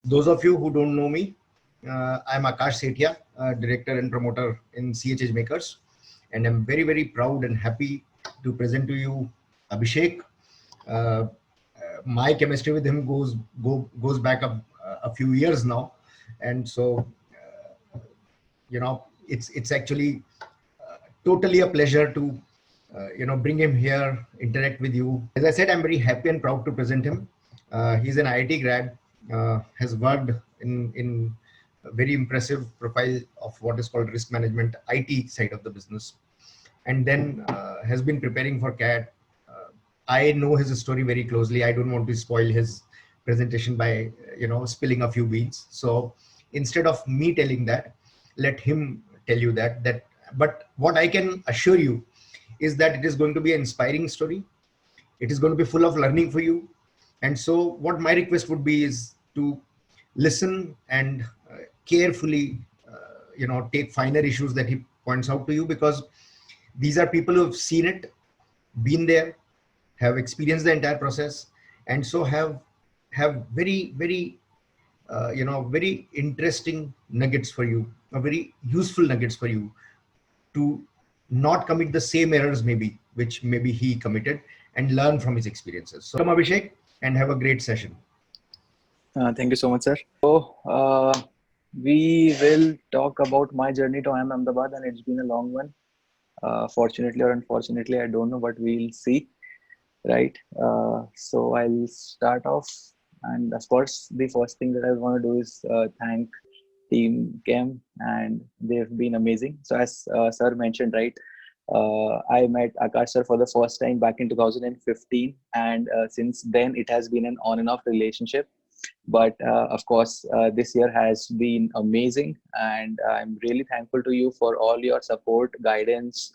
Those of you who don't know me, I'm Akash Sethia, director and promoter in CHH Makers, and I'm very, very proud and happy to present to you Abhishek. Uh, my chemistry with him goes back a few years now, and so it's actually totally a pleasure to bring him here, interact with you. As I said, I'm very happy and proud to present him. He's an IIT grad, has worked in a very impressive profile of what is called risk management IT side of the business, and then has been preparing for CAT. I know his story very closely. I don't want to spoil his presentation by spilling a few beans. So instead of me telling that, let him tell you that. But what I can assure you is that it is going to be an inspiring story. It is going to be full of learning for you. And so what my request would be is to listen and carefully take finer issues that he points out to you, because these are people who have seen it, been there, have experienced the entire process, and so have very, very very interesting nuggets for you, very useful nuggets for you to not commit the same errors maybe which maybe he committed, and learn from his experiences. So come, Abhishek, and have a great session. Thank you so much, sir. So we will talk about my journey to IIM Ahmedabad, and it's been a long one. Fortunately or unfortunately, I don't know, but we'll see. Right. So I'll start off, and of course, the first thing that I want to do is thank Team Chem, and they've been amazing. So as sir mentioned, right, I met Akash sir for the first time back in 2015, and since then it has been an on and off relationship. But of course, this year has been amazing, and I'm really thankful to you for all your support, guidance.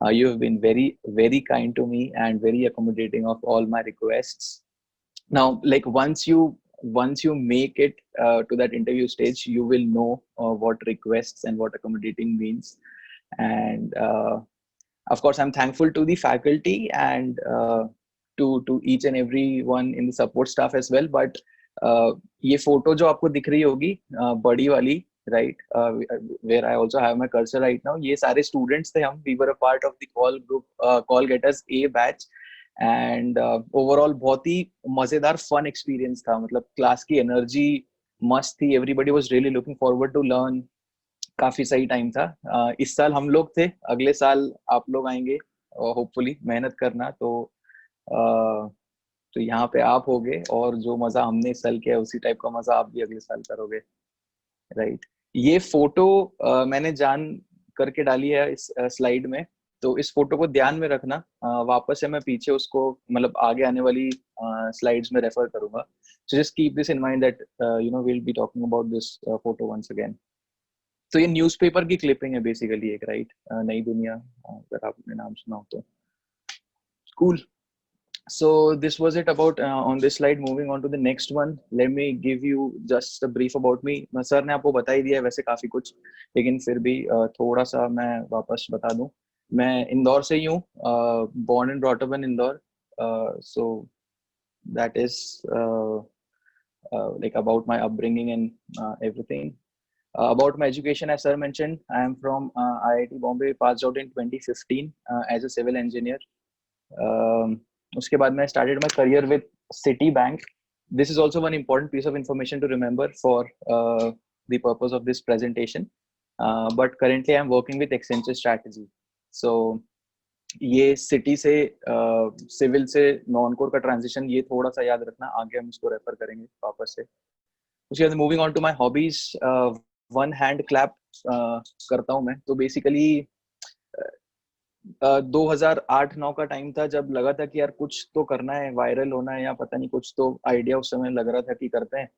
You have been very, very kind to me and very accommodating of all my requests. Now, like once you make it to that interview stage, you will know what requests and what accommodating means. And of course, I'm thankful to the faculty and to each and every one in the support staff as well. But ये photo जो आपको दिख रही होगी बड़ी वाली, right, where I also have my cursor right now, ये सारे students थे हम. We were a part of the call group, call getters A batch, and overall बहुत ही मजेदार fun experience था. मतलब class की energy मस्त थी. Everybody was really looking forward to learn. काफी सही टाइम था. इस साल हम लोग थे, अगले साल आप लोग आएंगे, होपफुली मेहनत करना. तो यहाँ पे आप होगे, और जो मजा हमने इस साल किया उसी टाइप का मजा आप भी अगले साल करोगे, राइट. ये फोटो मैंने जान करके डाली है इस स्लाइड में, तो इस फोटो को ध्यान में रखना. वापस से मैं पीछे उसको मतलब आगे आने वाली स्लाइड्स में रेफर करूंगा. So just keep this in mind that we'll be talking about this photo once again. तो ये न्यूज़पेपर की क्लिपिंग है बेसिकली एक, राइट. नई दुनिया, अगर आपने नाम सुना हो तो. Cool. So this was it about on this slide. Moving on to the next one, let me give you just a brief about me. Sir ने आपको बता ही दिया है वैसे काफी कुछ, लेकिन फिर भी थोड़ा सा मैं वापस बता दूं. मैं इंदौर से ही हूँ, born and brought up in Indore. So that is like about my upbringing and everything. About my education, as sir mentioned, I am from IIT Bombay, passed out in 2015 as a civil engineer. उसके बाद मैं started my career with Citibank. This is also one important piece of information to remember for the purpose of this presentation. But currently I'm working with Accenture Strategy. So ये city से civil से non core का transition, ये थोड़ा सा याद रखना, आगे हम इसको रेफर करेंगे वापस से. उसके बाद moving on to my hobbies, one hand clap करता हूँ मैं. तो बेसिकली 2008-9 का टाइम था जब लगा था कि यार कुछ तो करना है, वायरल होना है, या पता नहीं कुछ तो आइडिया उस समय लग रहा था कि करते हैं.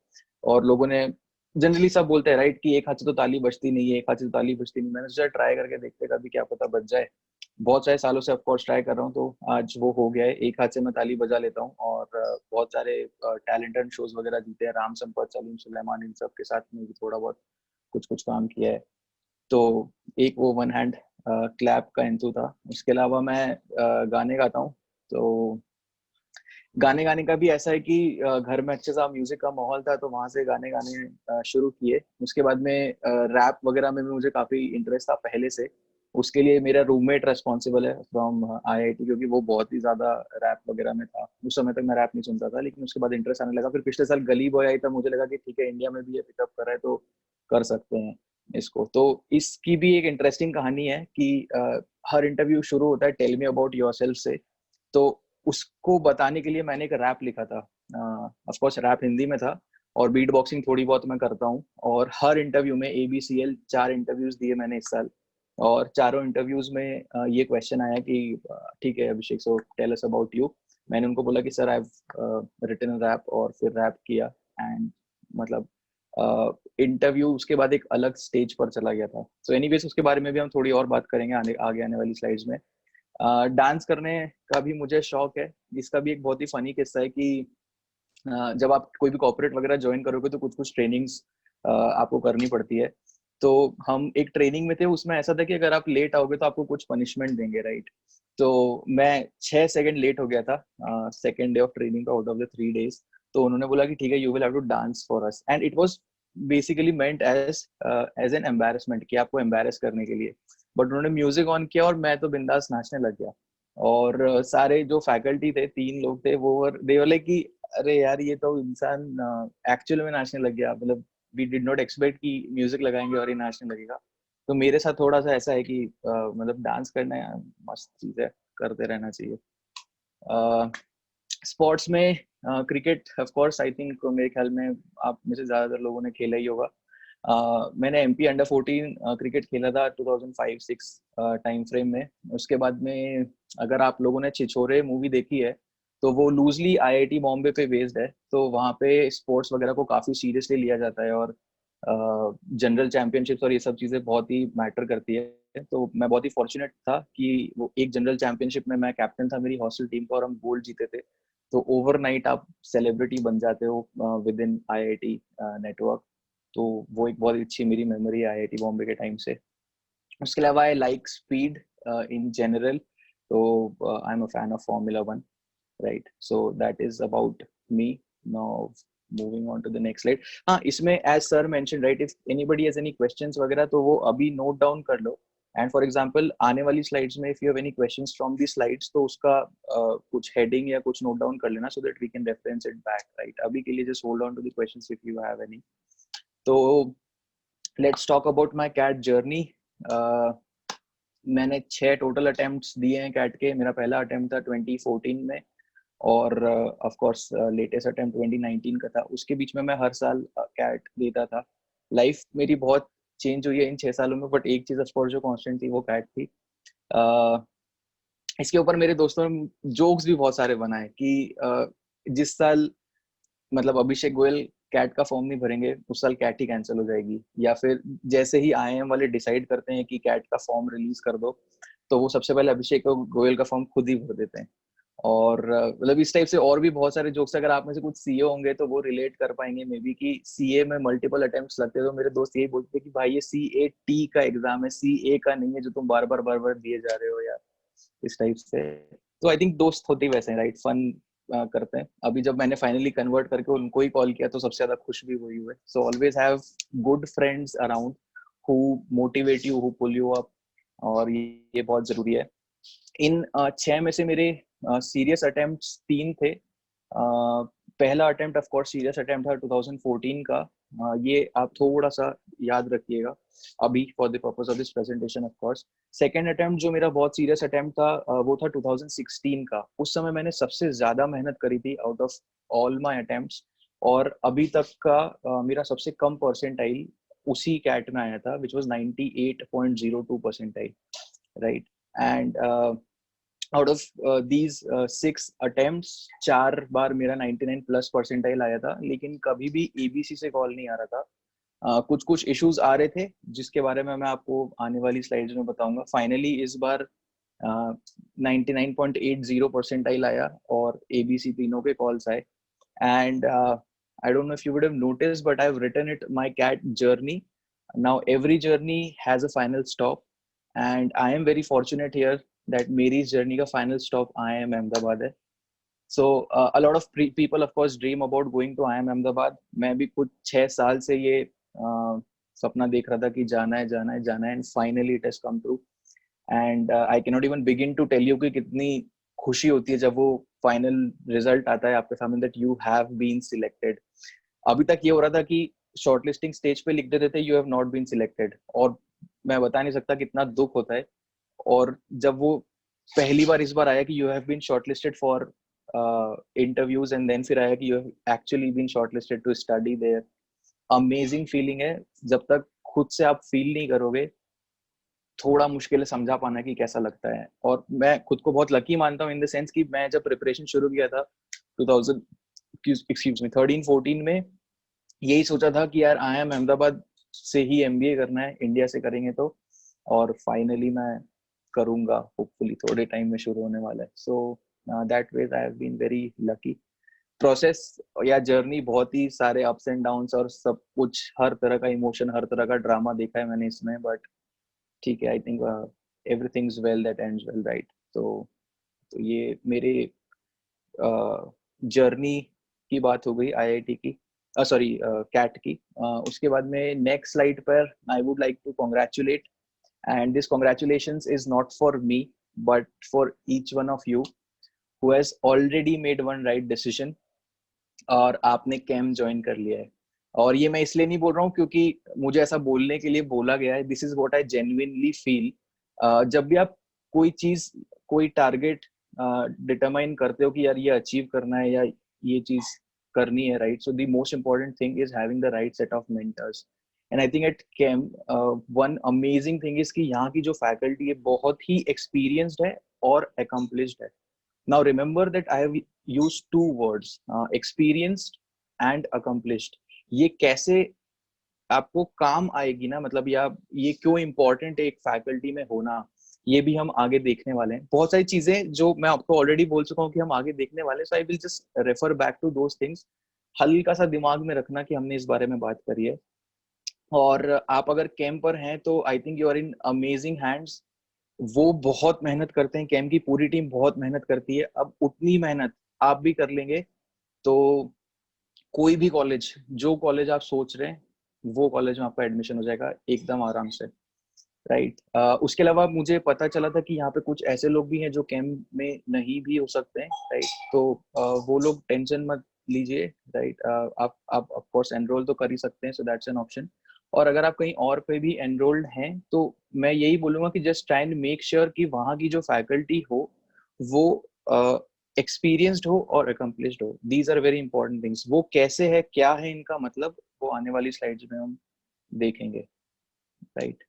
और लोगों ने जनरली सब बोलते हैं, राइट, कि एक हाथ से तो ताली बजती नहीं है, एक हाथ से तो ताली बजती नहीं. मैंने सोचा ट्राई करके देखते कभी, क्या पता बच जाए. बहुत सारे सालों से ऑफकोर्स ट्राई कर रहा हूँ, तो आज वो हो गया है. एक हाथ से मैं ताली बजा लेता हूँ, और बहुत सारे टैलेंटेड शोज वगैरह जीते हैं. राम संपत, सलीम सुलेमान, इन सब के साथ में भी थोड़ा बहुत कुछ काम किया है. तो एक वो वन हैंड क्लैप का इंतू था. उसके अलावा मैं गाने गाता हूँ. तो गाने गाने का भी ऐसा है कि घर में अच्छे सा म्यूजिक का माहौल था, तो वहां से गाने गाने शुरू किए। उसके बाद में रैप वगैरह में भी मुझे काफी इंटरेस्ट था पहले से। उसके लिए मेरा रूममेट रेस्पॉन्सिबल है फ्रॉम आईआईटी, क्योंकि वो बहुत ही ज्यादा रैप वगैरह में था। उस समय तक मैं रैप नहीं सुनता था, लेकिन उसके बाद इंटरेस्ट आने लगा। फिर पिछले साल गली बॉय आई, तब मुझे लगा कि ठीक है, इंडिया में भी ये पिकअप कर रहा है तो कर सकते हैं इसको। तो इसकी भी एक इंटरेस्टिंग कहानी है कि हर इंटरव्यू शुरू होता है टेल मी अबाउट योरसेल्फ से। तो उसको बताने के लिए मैंने एक रैप लिखा था। ऑफ कोर्स रैप हिंदी में था, और बीट बॉक्सिंग थोड़ी बहुत मैं करता हूँ। और हर इंटरव्यू में ABCL 4 इंटरव्यूज दिए मैंने इस साल, और चारों इंटरव्यूज में ये क्वेश्चन आया कि ठीक है Abhishek, so tell us about you. मैंने उनको बोला कि sir I have written rap, और फिर रैप किया। एंड मतलब इंटरव्यू उसके बाद एक अलग स्टेज पर चला गया था। सो एनीवेज उसके बारे में भी हम थोड़ी और बात करेंगे आगे आने वाली स्लाइड्स में। डांस करने का भी मुझे शौक है। इसका भी एक बहुत ही फनी किस्सा है कि जब आप कोई भी कॉर्पोरेट वगैरह ज्वाइन करोगे तो कुछ कुछ ट्रेनिंग्स आपको करनी पड़ती है। तो हम एक ट्रेनिंग में थे, उसमें ऐसा था कि अगर आप लेट आओगे तो आपको कुछ पनिशमेंट देंगे, राइट। तो मैं 6 सेकंड लेट हो गया था सेकेंड डे ऑफ ट्रेनिंग का, आउट ऑफ द 3 days। तो उन्होंने बोला कि ठीक है, you will have to dance for us, and it was basically meant as as an embarrassment, कि आपको एम्बेरस करने के लिए। बट उन्होंने म्यूजिक ऑन किया और मैं तो बिंदास नाचने लग गया। और सारे जो फैकल्टी थे, 3 लोग थे, वो दे वर लाइक कि अरे यार, ये तो इंसान एक्चुअल में नाचने लग गया। मतलब वी डिड नॉट एक्सपेक्ट कि म्यूजिक लगाएंगे और ये नाचने लगेगा। तो मेरे साथ थोड़ा सा ऐसा है कि मतलब डांस करना मस्त चीज है, करते रहना चाहिए। स्पोर्ट्स में cricket of course, I think मेरे ख्याल में आप में से ज्यादातर लोगों ने खेला ही होगा। मैंने MP अंडर 14 क्रिकेट खेला था 2005-06 टाइम फ्रेम में। उसके बाद में अगर आप लोगों ने छिछोरे मूवी देखी है, तो वो लूजली IIT बॉम्बे पे बेस्ड है। तो वहाँ पे स्पोर्ट्स वगैरह को काफी सीरियसली लिया जाता है, और जनरल चैंपियनशिप्स और ये सब चीजें बहुत ही मैटर करती है। तो मैं बहुत ही फॉर्चुनेट था कि वो एक जनरल चैंपियनशिप में मैं कैप्टन था मेरी हॉस्टल टीम का, और हम गोल्ड जीते थे। तो ओवरनाइट आप सेलिब्रिटी बन जाते हो विद इन IIT नेटवर्क। तो वो एक बहुत अच्छी मेरी मेमोरी है IIT बॉम्बे के टाइम से। उसके अलावा I like speed in general, तो I am a fan of Formula 1, right. So that is about me. Now moving on to the next slide. हाँ, इसमें as sir mention, right, if anybody has any questions वगैरह तो वो अभी note down कर लो। And for example आने वाली slides में if you have any questions from the slides, तो उसका कुछ हेडिंग या कुछ नोट डाउन कर लेना, so that we can reference it back, right. अभी के लिए just hold on to the questions if you have any. तो let's talk about my CAT journey. मैंने 6 टोटल अटेम्प्ट्स दिए हैं कैट के। मेरा पहला अटेम्प्ट था 2014 में, और ऑफ कोर्स लेटेस्ट अटेम्प्ट 2019 का था। उसके बीच में मैं हर साल कैट देता था। लाइफ मेरी बहुत चेंज हुई है इन 6 सालों में, बट एक चीज ऑफ कोर्स जो कांस्टेंट थी वो कैट थी। इसके ऊपर मेरे दोस्तों ने जोक्स भी बहुत सारे बनाए कि जिस साल मतलब अभिषेक गोयल कैट का फॉर्म नहीं भरेंगे, उस साल कैट ही कैंसिल हो जाएगी। या फिर जैसे ही IIM वाले डिसाइड करते हैं कि कैट का फॉर्म रिलीज कर दो, तो वो सबसे पहले अभिषेक गोयल का फॉर्म खुद ही भर देते हैं। और मतलब इस टाइप से और भी बहुत सारे जोक्स। अगर आप में से कुछ CA होंगे तो वो रिलेट कर पाएंगे मे बी, कि CA में मल्टीपल अटेम्प्ट्स लगते हैं। तो मेरे दोस्त यही बोलते हैं कि भाई ये CAT का एग्जाम है, CA का नहीं है जो तुम बार बार दिए जा रहे हो यार, इस टाइप से। तो आई थिंक दोस्त होते ही वैसे हैं, राइट, फन करते हैं। अभी जब मैंने फाइनली कन्वर्ट करके उनको ही कॉल किया तो सबसे ज्यादा खुश भी वही हुए। So always have good friends around who motivate you, who pull you up, और ये बहुत जरूरी है। इन 6 में से मेरे सीरियस अटेम्प्ट्स 3 थे। पहला attempt of course serious attempt था 2014 का। ये आप थोड़ा सा याद रखिएगा अभी for the purpose of this presentation. Of course second attempt जो मेरा बहुत सीरियस अटेम्प्ट था वो था 2016 का। उस समय मैंने सबसे ज्यादा मेहनत करी थी out of all my attempts, और अभी तक का मेरा सबसे कम परसेंटाइल उसी कैट में आया था, which was 98.02 percentile, right. And out of these 6 attempts 4 बार मेरा 99 प्लस परसेंटाइल आया था, लेकिन कभी भी ABC से कॉल नहीं आ रहा था। कुछ कुछ इश्यूज आ रहे थे जिसके बारे में मैं आपको आने वाली स्लाइड्स में बताऊंगा। फाइनली इस बार 99.80 परसेंटाइल आया, और ABC तीनों के कॉल्स आए। And I don't know if you would have noticed, but I've written it my cat journey. Now every journey has a final stop, and I am very fortunate here that मेरी इस journey का final stop IIM Ahmedabad है। So a lot of people of course dream about going to IIM Ahmedabad. मैं भी कुछ 6 साल से ये सपना देख रहा था कि जाना है जाना है जाना है, and finally it has come true. And I cannot even begin to tell you कि कितनी खुशी होती है जब वो फाइनल रिजल्ट आता है आपके सामने that you have been selected. अभी तक ये हो रहा था कि शॉर्टलिस्टिंग स्टेज पे लिख देते थे you have not been selected, और मैं बता नहीं सकता कितना दुख होता है. और जब वो पहली बार इस बार आया कि you have been shortlisted for interviews, and then फिर आया कि you have actually been shortlisted to study there. Amazing feeling है. जब तक खुद से आप फील नहीं करोगे थोड़ा मुश्किल है समझा पाना कि कैसा लगता है. और मैं खुद को बहुत लकी मानता हूँ इन द सेंस कि मैं जब प्रिपरेशन शुरू किया था 13-14 में, यही सोचा था कि यार IIM अहमदाबाद से ही MBA करना है, इंडिया से करेंगे तो, और फाइनली मैं करूंगा, होपफुली थोड़े टाइम में शुरू होने वाला है. So that way I have been very lucky. Process या जर्नी बहुत ही सारे अप्स एंड डाउन्स और सब कुछ, हर तरह का इमोशन, हर तरह का ड्रामा देखा है मैंने इसमें, बट ठीक है, I think everything is well that ends well, right. तो ये मेरे जर्नी की बात हो गई IIT की, सॉरी कैट की. उसके बाद में नेक्स्ट स्लाइड पर I would like to congratulate, and this congratulations is not for me but for each one of you who has already made one right decision, और आपने कैम ज्वाइन कर लिया है. और ये मैं इसलिए नहीं बोल रहा हूँ क्योंकि मुझे ऐसा बोलने के लिए बोला गया है. This is what I genuinely feel. जब भी आप कोई चीज, कोई टारगेट डिटरमाइन करते हो कि यार ये अचीव करना है या ये चीज करनी है, right, so the most important thing is having the right set of mentors. And I think at cam one amazing thing is कि यहाँ की जो फैकल्टी है बहुत ही एक्सपीरियंस्ड है और अकम्प्लिश्ड है. Now remember that I have used two words, experienced and accomplished. ये कैसे आपको काम आएगी ना, मतलब या ये क्यों इम्पोर्टेंट है एक फैकल्टी में होना, ये भी हम आगे देखने वाले हैं. बहुत सारी चीजें जो मैं आपको ऑलरेडी बोल चुका हूँ कि हम आगे देखने वाले हैं, so I will just refer back to those things. हल्का सा दिमाग में रखना कि हमने इस बारे में बात करी है. और आप अगर कैंप पर हैं तो I think you are in amazing hands. वो बहुत मेहनत करते हैं, कैम की पूरी टीम बहुत मेहनत करती है. अब उतनी मेहनत आप भी कर लेंगे तो कोई भी कॉलेज, जो कॉलेज आप सोच रहे हैं वो कॉलेज में आपका एडमिशन हो जाएगा एकदम आराम से, राइट. उसके अलावा मुझे पता चला था कि यहाँ पे कुछ ऐसे लोग भी हैं जो कैम में नहीं भी हो सकते हैं, राइट. तो वो लोग टेंशन मत लीजिए, राइट. आप ऑफ कोर्स एनरोल तो कर ही सकते हैं, सो दैट्स एन ऑप्शन. और अगर आप कहीं और पे भी एनरोल्ड हैं तो मैं यही बोलूंगा कि just try and make sure कि वहाँ की जो फैकल्टी हो वो एक्सपीरियंस्ड हो और अकम्प्लिश्ड हो. These are very important things. वो कैसे है, क्या है इनका मतलब, वो आने वाली स्लाइड्स में हम देखेंगे, right.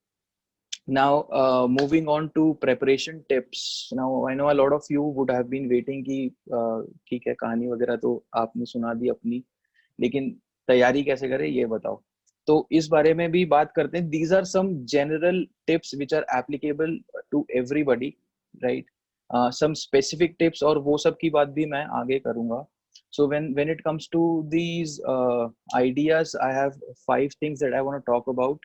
Now, moving on to preparation tips. Now, I know a lot of you would have been waiting कि ठीक है, कहानी वगैरह तो आपने सुना दी अपनी, लेकिन तैयारी कैसे करें ये बताओ. तो इस बारे में भी बात करते हैं. These are some general tips which are applicable to everybody, right? Some specific tips और वो सब की बात भी मैं आगे करूँगा. So when it comes to these ideas, I have 5 things that I want to talk about,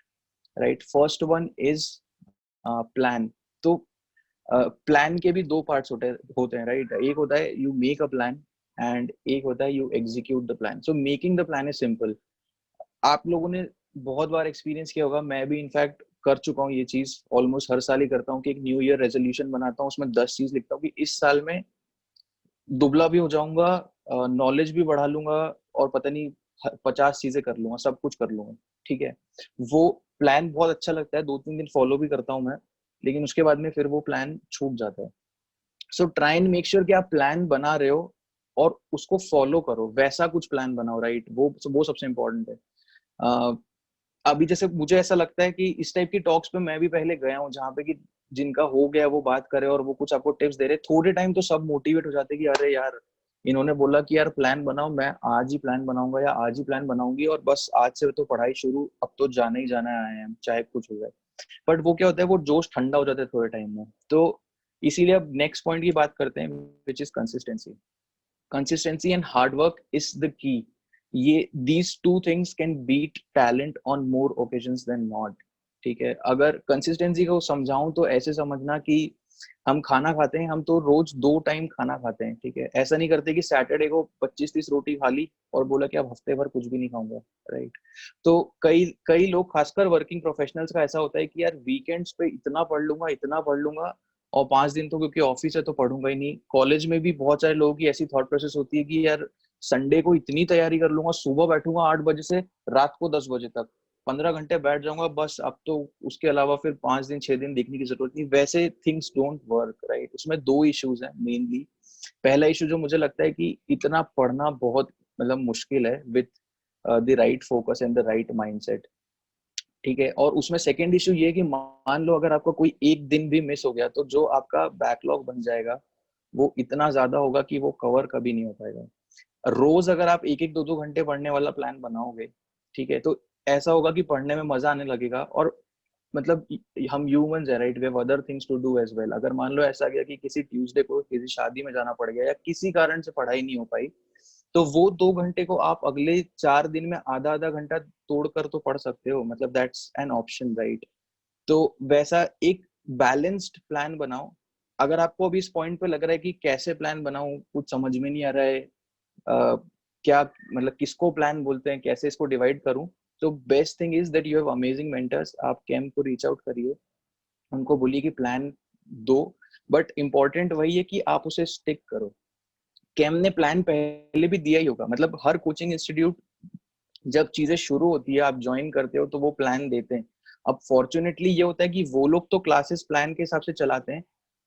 right? First one is plan. तो प्लान के भी दो पार्ट्स होते हैं, राइट. एक होता है you make a plan and एक होता है you execute the plan. So making the plan is simple. आप लोगों ने बहुत बार एक्सपीरियंस किया होगा, मैं भी इनफैक्ट कर चुका हूँ ये चीज, ऑलमोस्ट हर साल ही करता हूँ कि एक न्यू ईयर रेजोल्यूशन बनाता हूँ, उसमें 10 चीज लिखता हूँ कि इस साल में दुबला भी हो जाऊंगा, नॉलेज भी बढ़ा लूंगा और पता नहीं 50 चीजें कर लूंगा, सब कुछ कर लूंगा, ठीक है. वो प्लान बहुत अच्छा लगता है, 2-3 दिन फॉलो भी करता हूँ मैं, लेकिन उसके बाद में फिर वो प्लान छूट जाता है. So try and make sure कि आप प्लान बना रहे हो और उसको फॉलो करो, वैसा कुछ प्लान बनाओ, राइट. वो सबसे इम्पोर्टेंट है. अभी जैसे मुझे ऐसा लगता है कि इस टाइप की टॉक्स पे मैं भी पहले गया हूँ जहाँ पे कि जिनका हो गया वो बात करे और वो कुछ आपको टिप्स दे रहे, थोड़े टाइम तो सब मोटिवेट हो जाते हैं कि अरे यार इन्होंने बोला कि यार प्लान बनाओ, मैं आज ही प्लान बनाऊंगा या आज ही प्लान बनाऊंगी और बस आज से तो पढ़ाई शुरू, अब तो जाना ही जाना है चाहे कुछ हो जाए. बट वो क्या होता है, वो जोश ठंडा हो जाता है थोड़े टाइम में. तो इसीलिए अब नेक्स्ट पॉइंट की बात करते हैं, which is consistency. Consistency and hard work is the key. ये these two things can beat talent on more occasions than not, ठीक है. अगर कंसिस्टेंसी को समझाऊं तो ऐसे समझना कि हम खाना खाते हैं, हम तो रोज 2 टाइम खाना खाते हैं, ठीक है। ऐसा नहीं करते कि सैटरडे को 25-30 रोटी खा ली और बोला कि अब हफ्ते भर कुछ भी नहीं खाऊंगा, राइट। तो कई कई लोग, खासकर वर्किंग प्रोफेशनल्स का ऐसा होता है कि यार वीकेंड्स पे इतना पढ़ लूंगा, और 5 दिन तो क्योंकि ऑफिस है तो पढ़ूंगा ही नहीं। कॉलेज में भी बहुत सारे लोगों की ऐसी थॉट प्रोसेस होती है कि यार संडे को इतनी तैयारी कर लूंगा, सुबह बैठूंगा 8 बजे से रात को 10 बजे तक, 15 घंटे बैठ जाऊंगा बस, अब तो उसके अलावा फिर 5 दिन 6 दिन देखने की जरूरत नहीं। वैसे थिंग्स डोंट वर्क, राइट। उसमें 2 इश्यूज हैं मेनली। पहला इशू जो मुझे लगता है कि इतना पढ़ना बहुत मतलब मुश्किल है with the right focus and the right mindset, ठीक है। और उसमें सेकंड इशू ये है कि मान लो अगर आपका कोई एक दिन भी मिस हो गया तो जो आपका बैकलॉग बन जाएगा वो इतना ज्यादा होगा कि वो कवर कभी नहीं हो पाएगा। रोज अगर आप 1-1 2-2 घंटे पढ़ने वाला प्लान बनाओगे, ठीक है, तो ऐसा होगा कि पढ़ने में मजा आने लगेगा। और मतलब हम ह्यूमंस है, right, we have other things to do as well. अगर मान लो ऐसा गया कि किसी ट्यूसडे को किसी शादी में जाना पड़ गया या किसी कारण से पढ़ाई नहीं हो पाई, तो वो 2 घंटे को आप अगले 4 दिन में आधा आधा घंटा तोड़कर तो पढ़ सकते हो, मतलब दैट्स एन ऑप्शन, राइट। तो वैसा एक बैलेंस्ड प्लान बनाओ। अगर आपको अभी इस पॉइंट पे लग रहा है कि कैसे प्लान बनाऊं, कुछ समझ में नहीं आ रहा है, क्या मतलब किसको प्लान बोलते हैं, कैसे इसको डिवाइड करूं, तो best thing is that you have amazing mentors. आप कैम को रीच आउट करिए, उनको बोलिए कि प्लान दो, बट इम्पोर्टेंट वही है कि आप उसे स्टिक करो। कैम ने प्लान पहले भी दिया ही होगा, मतलब हर कोचिंग इंस्टीट्यूट जब चीजें शुरू होती है, आप ज्वाइन करते हो तो वो प्लान देते हैं। अब फॉर्चुनेटली ये होता है कि वो लोग तो क्लासेस प्लान के हिसाब से चलाते हैं,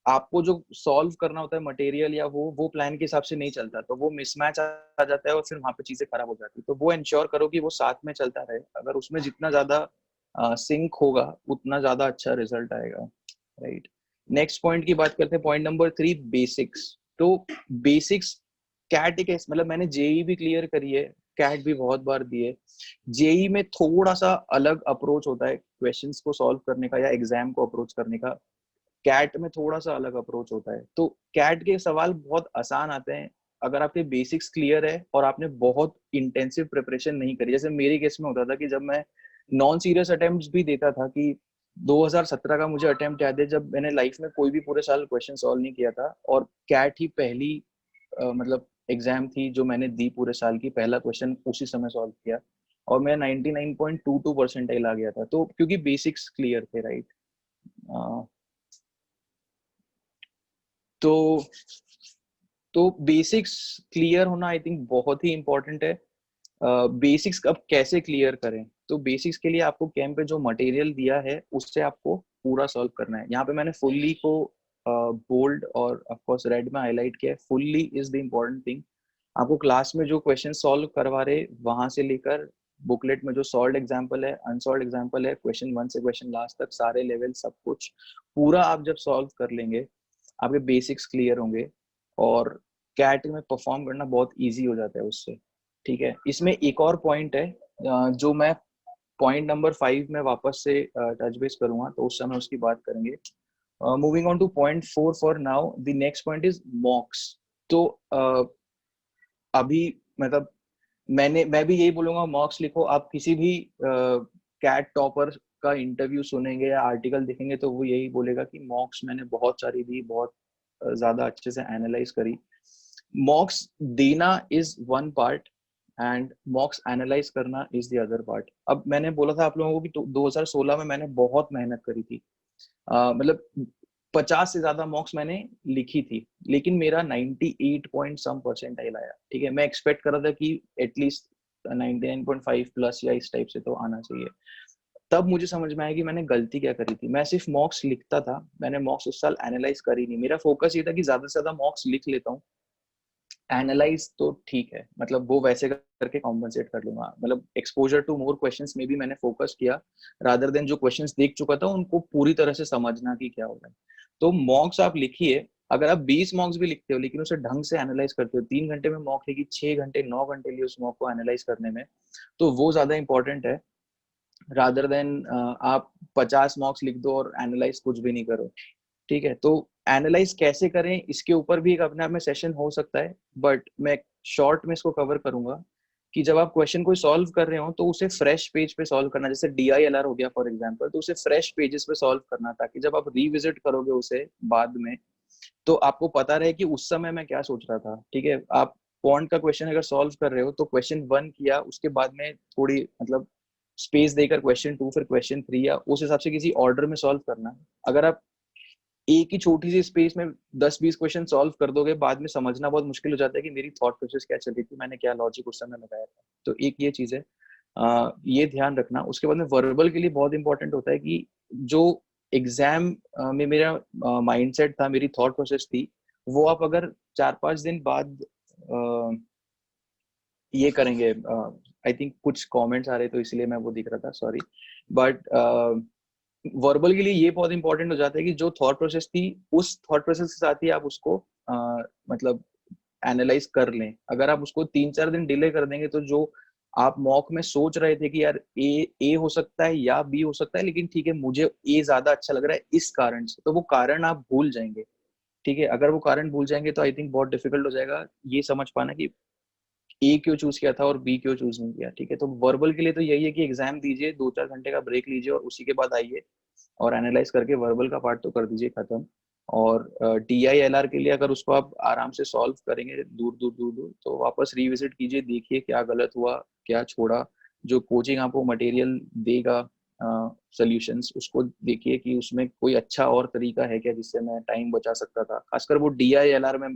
आपको जो सॉल्व करना होता है मटेरियल या वो प्लान के हिसाब से नहीं चलता, तो वो मिसमैच आ जाता है और फिर वहां पे चीजें खराब हो जाती है। तो वो इंश्योर करो कि वो साथ में चलता रहे। अगर उसमें जितना ज्यादा सिंक होगा उतना ज्यादा अच्छा रिजल्ट आएगा, राइट। नेक्स्ट पॉइंट की बात करते हैं, पॉइंट नंबर 3, बेसिक्स। तो बेसिक्स, कैट एक मतलब मैंने जेई भी क्लियर करी है, कैट भी बहुत बार दिए। जेई में थोड़ा सा अलग अप्रोच होता है क्वेश्चंस को सॉल्व करने का या एग्जाम को अप्रोच करने का, कैट में थोड़ा सा अलग अप्रोच होता है। तो कैट के सवाल बहुत आसान आते हैं अगर आपके बेसिक्स क्लियर है और आपने बहुत इंटेंसिव प्रिपरेशन नहीं करी। जैसे मेरे केस में होता था कि जब मैं नॉन सीरियस अटेम्प्ट्स भी देता था, कि 2017 का मुझे अटेम्प्ट याद है जब मैंने लाइफ में कोई भी पूरे साल क्वेश्चन सॉल्व नहीं किया था, और कैट ही पहली मतलब एग्जाम थी जो मैंने दी पूरे साल की, पहला क्वेश्चन उसी समय सॉल्व किया और मैं 99.22 परसेंटाइल आ गया था। तो क्योंकि बेसिक्स क्लियर थे, राइट। तो तो बेसिक्स क्लियर होना आई थिंक बहुत ही इंपॉर्टेंट है। बेसिक्स अब कैसे क्लियर करें, तो बेसिक्स के लिए आपको कैंप पे जो मटेरियल दिया है उससे आपको पूरा सॉल्व करना है। यहाँ पे मैंने फुल्ली को बोल्ड और ऑफ कोर्स रेड में हाईलाइट किया है। Fully is the important thing. आपको क्लास में जो क्वेश्चन सॉल्व करवा रहे वहां से लेकर बुकलेट में जो सॉल्व एग्जाम्पल है, अनसॉल्व एग्जाम्पल है, क्वेश्चन 1 से क्वेश्चन लास्ट तक सारे लेवल सब कुछ पूरा आप जब सॉल्व कर लेंगे, आपके बेसिक्स क्लियर होंगे और कैट में परफॉर्म करना बहुत इजी हो जाता है उससे, ठीक है। इसमें एक और पॉइंट है जो मैं पॉइंट नंबर 5 में वापस से टच बेस करूंगा, तो उस समय उसकी बात करेंगे। Moving on two point 4 for now, the next point is मॉक्स। तो अभी मतलब मैं भी यही बोलूंगा, मॉक्स लिखो। आप किसी भी कैट टॉपर का इंटरव्यू सुनेंगे या आर्टिकल देखेंगे तो वो यही बोलेगा कि मॉक्स मैंने बहुत सारी दी, बहुत ज्यादा अच्छे से एनालाइज करी। मॉक्स देना is one part and मॉक्स analyse करना इज द अदर पार्ट। अब मैंने बोला था आप लोगों को कि 2016 में मैंने बहुत मेहनत करी थी, मतलब 50 से ज्यादा मॉक्स मैंने लिखी थी, लेकिन मेरा 98 पॉइंट सम परसेंटाइल आया, ठीक है। मैं एक्सपेक्ट कर रहा था कि एटलीस्ट 99.5 प्लस या इस टाइप से तो आना चाहिए। तब मुझे समझ में आया कि मैंने गलती क्या करी थी। मैं सिर्फ मॉक्स लिखता था, मैंने मॉक्स उस साल एनालाइज करी नहीं। मेरा फोकस ये था कि ज्यादा से ज्यादा मॉक्स लिख लेता हूँ, एनालाइज तो ठीक है, मतलब वो वैसे करके कॉम्पनसेट कर लूंगा। मतलब एक्सपोजर टू मोर क्वेश्चंस में भी मैंने फोकस किया, रादर देन जो क्वेश्चंस देख चुका था उनको पूरी तरह से समझना कि क्या हो रहा है। तो मॉक्स आप लिखिए। अगर आप 20 मॉक्स भी लिखते हो लेकिन उसे ढंग से एनालाइज करते हो, 3 घंटे में मॉक लिखी, 6 घंटे 9 घंटे लिए उस मॉक को एनालाइज करने में, तो वो ज्यादा इंपॉर्टेंट है रादर देन आप 50 मॉक्स लिख दो और एनालाइज कुछ भी नहीं करो, ठीक है। तो एनालाइज कैसे करें इसके ऊपर भी एक अपने आप में सेशन हो सकता है, बट मैं शॉर्ट में इसको कवर करूंगा कि जब आप क्वेश्चन कोई सॉल्व कर रहे हो तो उसे फ्रेश पेज पे सॉल्व करना, जैसे DILR हो गया फॉर एग्जांपल, तो उसे फ्रेश पेजेस पे सॉल्व करना, ताकि जब आप रिविजिट करोगे उसे बाद में तो आपको पता रहे कि उस समय मैं क्या सोच रहा था। ठीक है, आप क्वांट का क्वेश्चन अगर सॉल्व कर रहे हो तो क्वेश्चन 1 किया, उसके बाद में थोड़ी मतलब स्पेस देकर क्वेश्चन 2, फिर क्वेश्चन 3, या उस हिसाब से किसी ऑर्डर में सॉल्व करना। अगर आप एक ही छोटी सी स्पेस में 10-20 क्वेश्चन सॉल्व कर दोगे, बाद में समझना बहुत मुश्किल हो जाता है कि मेरी थॉट प्रोसेस क्या चल रही थी, मैंने क्या लॉजिक उस समय लगाया था। तो एक ये चीज है, ये ध्यान रखना। उसके बाद में वर्बल के लिए बहुत इंपॉर्टेंट होता है कि जो एग्जाम में मेरा माइंडसेट था, मेरी थॉट प्रोसेस थी, वो आप अगर 4-5 दिन बाद ये करेंगे, आई थिंक कुछ कमेंट्स आ रहे तो इसलिए मैं वो दिख रहा था, सॉरी, बट वर्बल के लिए ये बहुत इंपॉर्टेंट हो जाता है कि जो थॉट प्रोसेस थी उस थॉट प्रोसेस के साथ ही आप उसको मतलब एनालाइज कर लें। अगर आप उसको 3-4 दिन डिले कर देंगे तो जो आप मॉक में सोच रहे थे कि यार ए हो सकता है या बी हो सकता है, लेकिन ठीक है मुझे ए ज्यादा अच्छा लग रहा है इस कारण से, तो वो कारण आप भूल जाएंगे। ठीक है, अगर वो कारण भूल जाएंगे तो आई थिंक बहुत डिफिकल्ट हो जाएगा ये समझ पाना कि ए क्यों चूज किया था और बी क्यों चूज नहीं किया। ठीक है, तो वर्बल के लिए तो यही है कि एग्जाम दीजिए, 2-4 घंटे का ब्रेक लीजिए और उसी के बाद आइए और एनालाइज करके वर्बल का पार्ट तो कर दीजिए खत्म। और DILR के लिए अगर उसको आप आराम से सॉल्व करेंगे दूर दूर दूर दूर, तो वापस रिविजिट कीजिए, देखिए क्या गलत हुआ, क्या छोड़ा। जो कोचिंग आपको मटेरियल देगा सॉल्यूशंस, उसको देखिए कि उसमें कोई अच्छा और तरीका है क्या जिससे मैं टाइम बचा सकता था। खासकर वो DILR में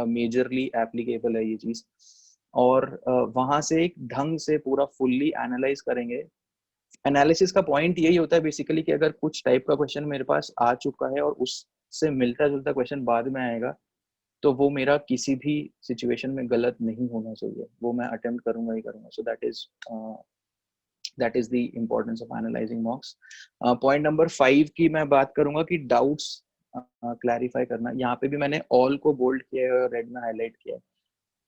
मेजरली एप्लीकेबल है ये चीज। और वहां से एक ढंग से पूरा फुल्ली एनालाइज करेंगे। एनालिसिस का पॉइंट यही होता है बेसिकली कि अगर कुछ टाइप का क्वेश्चन मेरे पास आ चुका है और उससे मिलता जुलता क्वेश्चन बाद में आएगा, तो वो मेरा किसी भी सिचुएशन में गलत नहीं होना चाहिए, वो मैं अटेम्प्ट करूंगा ही करूंगा। सो that is the importance of analysing मॉक्स। Point number 5 की मैं बात करूंगा कि डाउट्स क्लैरिफाई करना। यहाँ पे भी मैंने ऑल को बोल्ड किया है और रेड में हाईलाइट किया है।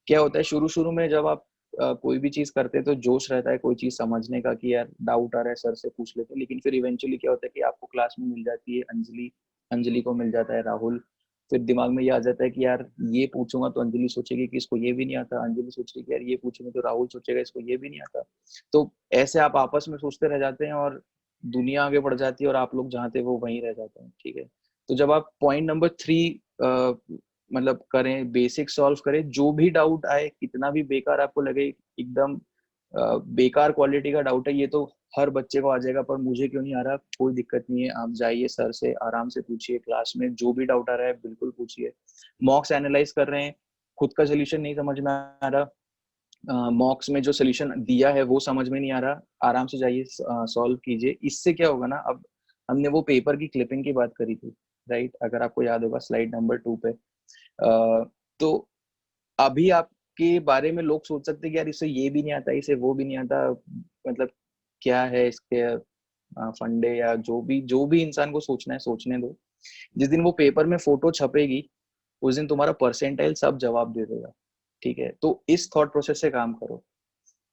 क्या होता है, शुरू शुरू में जब आप कोई भी चीज करते हैं तो जोश रहता है कोई चीज समझने का कि यार डाउट आ रहा है सर से पूछ लेते हैं, लेकिन फिर इवेंचुअली क्या होता है कि आपको क्लास में मिल जाती है अंजलि, अंजलि को मिल जाता है राहुल, फिर दिमाग में ये आ जाता है कि यार ये पूछूंगा तो अंजलि सोचेगी कि इसको ये भी नहीं आता, अंजलि सोचेगी कि यार ये पूछूंगा तो राहुल सोचेगा इसको ये भी नहीं आता। तो ऐसे आप आपस में सोचते रह जाते हैं और दुनिया आगे बढ़ जाती है और आप लोग जहाँ थे वो वहीं रह जाते हैं। ठीक है, तो जब आप पॉइंट नंबर 3 मतलब करें, बेसिक सॉल्व करें, जो भी डाउट आए, कितना भी बेकार आपको लगे, एकदम बेकार क्वालिटी का डाउट है ये तो हर बच्चे को आ जाएगा, पर मुझे क्यों नहीं आ रहा, कोई दिक्कत नहीं है, आप जाइए सर से आराम से पूछिए, क्लास में जो भी डाउट आ रहा है बिल्कुल पूछिए। मॉक्स एनालाइज कर रहे हैं, खुद का सोल्यूशन नहीं समझ में आ रहा, मॉक्स में जो सोल्यूशन दिया है वो समझ में नहीं आ रहा, आराम से जाइए सॉल्व कीजिए। इससे क्या होगा ना, अब हमने वो पेपर की क्लिपिंग की बात करी थी, राइट, अगर आपको याद होगा स्लाइड नंबर 2 पे। तो अभी आपके बारे में लोग सोच सकते हैं कि यार इसे ये भी नहीं आता, इसे वो भी नहीं आता, मतलब क्या है इसके फंडे, या जो भी इंसान को सोचना है सोचने दो। जिस दिन वो पेपर में फोटो छपेगी उस दिन तुम्हारा परसेंटाइल सब जवाब दे देगा। ठीक है, तो इस थॉट प्रोसेस से काम करो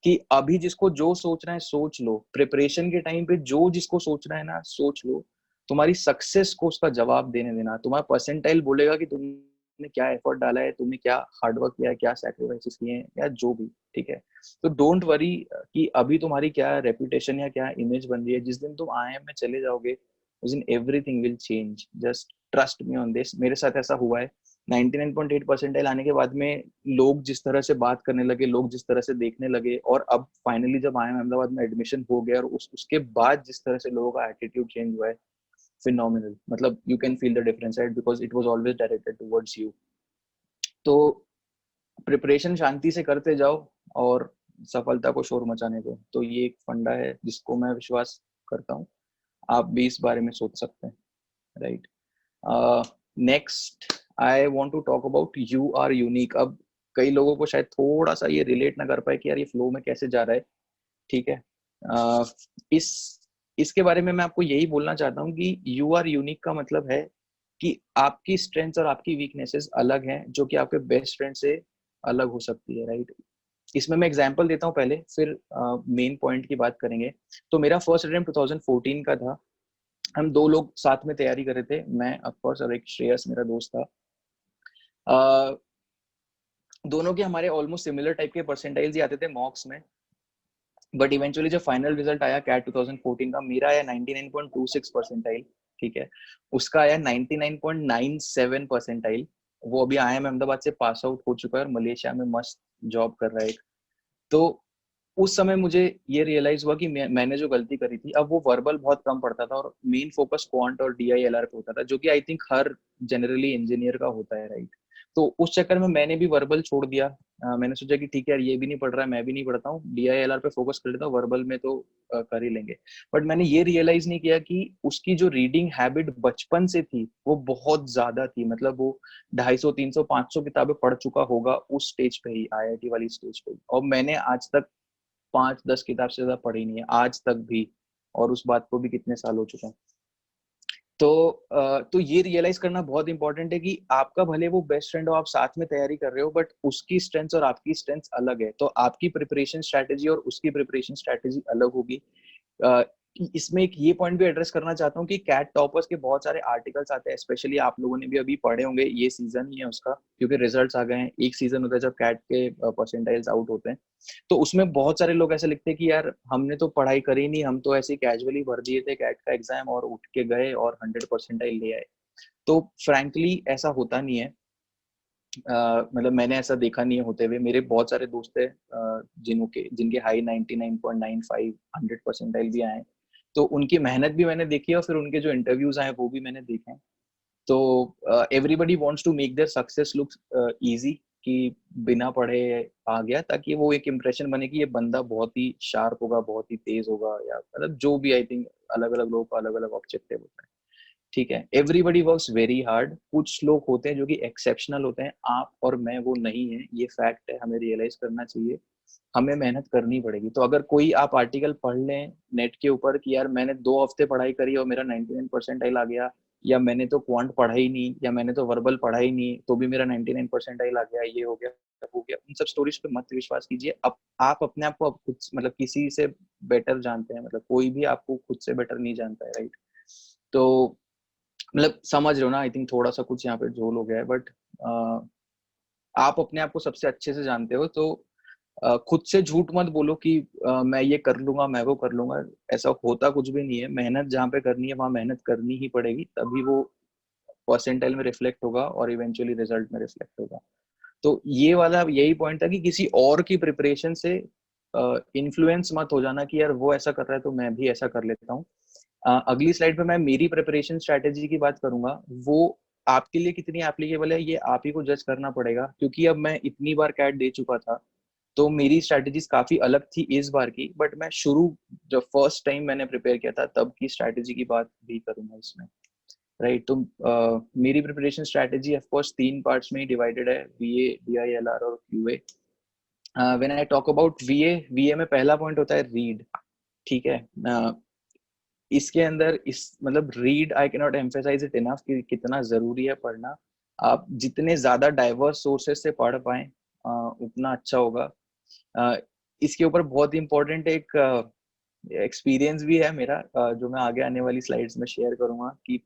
कि अभी जिसको जो सोचना है सोच लो, प्रिपरेशन के टाइम पे जो जिसको सोचना है ना सोच लो, तुम्हारी सक्सेस को उसका जवाब देने देना। तुम्हारा परसेंटाइल बोलेगा कि तुमने क्या एफर्ट डाला है, तुमने क्या हार्डवर्क किया है, क्या सैक्रिफाइसेस किए हैं, या जो भी। ठीक है, तो डोंट वरी कि अभी तुम्हारी क्या रेपुटेशन या क्या इमेज बन रही है। जिस दिन तुम IIM में चले जाओगे उस दिन everything will change, just trust me on this. मेरे साथ ऐसा हुआ है, 99.8 परसेंटाइल आने के बाद में लोग जिस तरह से बात करने लगे, लोग जिस तरह से देखने लगे, और अब फाइनली जब IIM अहमदाबाद में एडमिशन हो गया और उसके बाद जिस तरह से लोगों का एटीट्यूड चेंज हुआ है, फिनोमिनल। मतलब you can feel the difference, right, because it was always directed towards you. तो प्रिपरेशन शांति से करते जाओ और सफलता को शोर मचाने दो। तो ये एक फंडा है जिसको मैं विश्वास करता हूँ, आप भी इस बारे में सोच सकते हैं, right. Next I want to talk about you are unique. अब कई लोगों को शायद थोड़ा सा ये रिलेट ना कर पाए कि यार ये फ्लो में कैसे जा रहा है। ठीक है, इस इसके बारे में मैं आपको यही बोलना चाहता हूँ कि यू आर यूनिक का मतलब है कि आपकी स्ट्रेंथ्स और आपकी वीकनेसेस अलग हैं, जो कि आपके बेस्ट फ्रेंड से अलग हो सकती है, राइट। इसमें मैं एग्जांपल देता हूँ पहले, फिर मेन पॉइंट की बात करेंगे। तो मेरा फर्स्ट अटेम्प्ट 2014 का था। हम 2 लोग साथ में तैयारी कर रहे थे, मैं ऑफ कोर्स और एक श्रेयस मेरा दोस्त था। दोनों के हमारे ऑलमोस्ट सिमिलर टाइप के परसेंटाइल्स ही आते थे मॉक्स में, बट इवेंचुअली जब फाइनल रिजल्ट आया कैट 2014 का, मेरा आया 99.26 परसेंटाइल, ठीक है, उसका आया 99.97 परसेंटाइल। वो अभी IIM अहमदाबाद से पास आउट हो चुका है और मलेशिया में मस्त जॉब कर रहा है। तो उस समय मुझे ये रियलाइज हुआ कि मैंने जो गलती करी थी, अब वो वर्बल बहुत कम पड़ता था और मेन फोकस क्वांट और DILR पे होता था, जो कि I think her generally engineer का होता है, राइट। तो उस चक्कर में मैंने भी वर्बल छोड़ दिया। मैंने सोचा कि ठीक है यार, ये भी नहीं पढ़ रहा है, मैं भी नहीं पढ़ता हूँ, DILR पे फोकस कर लेता हूँ, वर्बल में तो कर ही लेंगे। बट मैंने ये रियलाइज नहीं किया कि उसकी जो रीडिंग हैबिट बचपन से थी वो बहुत ज्यादा थी, मतलब वो 250, 300, 500 किताबें पढ़ चुका होगा उस स्टेज पे ही, IIT वाली स्टेज पे ही। और मैंने आज तक 5-10 किताब से ज्यादा पढ़ी नहीं है आज तक भी, और उस बात को भी कितने साल हो चुके हैं। तो ये रियलाइज करना बहुत इंपॉर्टेंट है कि आपका भले वो बेस्ट फ्रेंड हो, आप साथ में तैयारी कर रहे हो, बट उसकी स्ट्रेंथ और आपकी स्ट्रेंथ अलग है, तो आपकी प्रिपरेशन स्ट्रेटेजी और उसकी प्रिपरेशन स्ट्रेटेजी अलग होगी। अ, इसमें एक ये पॉइंट भी एड्रेस करना चाहता हूँ कि कैट टॉपर्स के बहुत सारे आर्टिकल्स आते हैं, स्पेशली आप लोगों ने भी अभी पढ़े होंगे, ये सीजन ही है उसका, क्योंकि रिजल्ट्स आ गए हैं। एक सीजन होता है जब कैट के परसेंटाइल्स आउट होते हैं, तो उसमें बहुत सारे लोग ऐसे लिखते हैं कि यार हमने तो पढ़ाई करी नहीं, हम तो ऐसे कैजुअली भर दिए थे कैट का एग्जाम और उठ के गए और 100 परसेंटाइल ले आए। तो फ्रैंकली ऐसा होता नहीं है। मतलब मैंने ऐसा देखा नहीं है होते हुए। मेरे बहुत सारे दोस्त है जिनके हाई 99.95 100 परसेंटाइल भी आए हैं, तो उनकी मेहनत भी मैंने देखी है और फिर उनके जो इंटरव्यूज आए वो भी मैंने देखे हैं। तो everybody wants to make their success look easy, कि बिना पढ़े आ गया, ताकि वो एक इम्प्रेशन बने कि ये बंदा बहुत ही शार्प होगा, बहुत ही तेज होगा, या मतलब जो भी, आई थिंक अलग अलग लोगों का अलग अलग ऑब्जेक्टिव होता है, ठीक है। एवरीबडी वर्क्स वेरी हार्ड, कुछ लोग होते हैं जो कि एक्सेप्शनल होते हैं, आप और मैं वो नहीं है, ये फैक्ट है, हमें रियलाइज करना चाहिए, हमें मेहनत करनी पड़ेगी। तो अगर कोई आप आर्टिकल पढ़ लें नेट के ऊपर कि यार मैंने 2 हफ्ते पढ़ाई करी और मेरा 99 परसेंटाइल आ गया, या मैंने तो क्वांट पढ़ा ही नहीं, या मैंने तो वर्बल पढ़ा ही नहीं तो भी मेरा 99 परसेंटाइल आ गया, ये हो गया हो गया, उन सब स्टोरीज पे मत विश्वास कीजिए। अब आप अपने आप को अब खुद मतलब किसी से बेटर जानते हैं, मतलब कोई भी आपको खुद से बेटर नहीं जानता है, राइट। तो मतलब समझ रहे हो ना, आई थिंक थोड़ा सा कुछ यहाँ पे झोल हो गया है, बट आप अपने आप को सबसे अच्छे से जानते हो, तो खुद से झूठ मत बोलो कि मैं ये कर लूंगा, मैं वो कर लूंगा। ऐसा होता कुछ भी नहीं है। मेहनत जहाँ पे करनी है वहां मेहनत करनी ही पड़ेगी, तभी वो परसेंटाइल में रिफ्लेक्ट होगा और इवेंचुअली रिजल्ट में रिफ्लेक्ट होगा। तो ये वाला यही पॉइंट था कि किसी और की प्रिपरेशन से इन्फ्लुएंस मत हो जाना कि यार वो ऐसा कर रहा है तो मैं भी ऐसा कर लेता हूँ। अगली स्लाइड पे मैं मेरी प्रिपरेशन स्ट्रेटेजी की बात करूंगा। वो आपके लिए कितनी एप्लीकेबल है ये आप ही को जज करना पड़ेगा, क्योंकि अब मैं इतनी बार कैट दे चुका था, तो मेरी स्ट्रैटेजीज काफी अलग थी इस बार की। बट मैं शुरू जब फर्स्ट टाइम मैंने प्रिपेयर किया था तब की स्ट्रैटेजी की बात भी करूंगा इसमें, राइट। तो मेरी preparation strategy of course 3 parts में ही डिवाइडेड है, VA, DILR और QA। When I talk about VA में पहला पॉइंट होता है रीड, ठीक है। इसके अंदर इस मतलब read, I can not emphasise it enough कि कितना जरूरी है पढ़ना। आप जितने ज्यादा डाइवर्स सोर्सेस से पढ़ पाए उतना अच्छा होगा। इसके ऊपर बहुत इंपॉर्टेंट एक एक्सपीरियंस भी है मेरा, जो मैं आगे आने वाली स्लाइड्स में शेयर करूंगा कि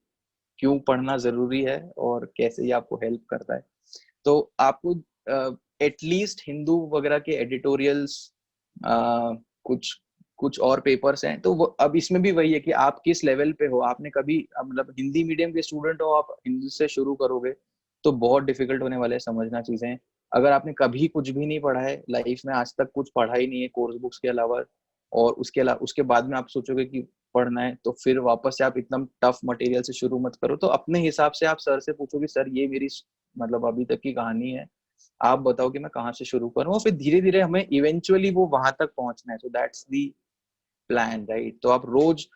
क्यों पढ़ना जरूरी है और कैसे ये आपको हेल्प करता है। तो आपको एटलीस्ट हिंदू वगैरह के एडिटोरियल्स, कुछ कुछ और पेपर्स हैं, तो वो अब इसमें भी वही है कि आप किस लेवल पे हो। आपने कभी मतलब हिंदी मीडियम के स्टूडेंट हो, आप हिंदी से शुरू करोगे तो बहुत डिफिकल्ट होने वाले हैं समझना चीजें। अगर आपने कभी कुछ भी नहीं पढ़ा है लाइफ में, आज तक कुछ पढ़ा ही नहीं है कोर्स बुक्स के अलावा, और उसके बाद में आप सोचोगे कि पढ़ना है, तो फिर वापस से आप एकदम टफ मटेरियल से शुरू मत करो। तो अपने हिसाब से आप सर से पूछोगे सर ये मेरी मतलब अभी तक की कहानी है, आप बताओ कि मैं कहाँ से शुरू करूँ, और फिर धीरे धीरे हमें इवेंचुअली वो वहां तक पहुंचना है। सो दैट्स दी प्लान, राइट। तो आप रोज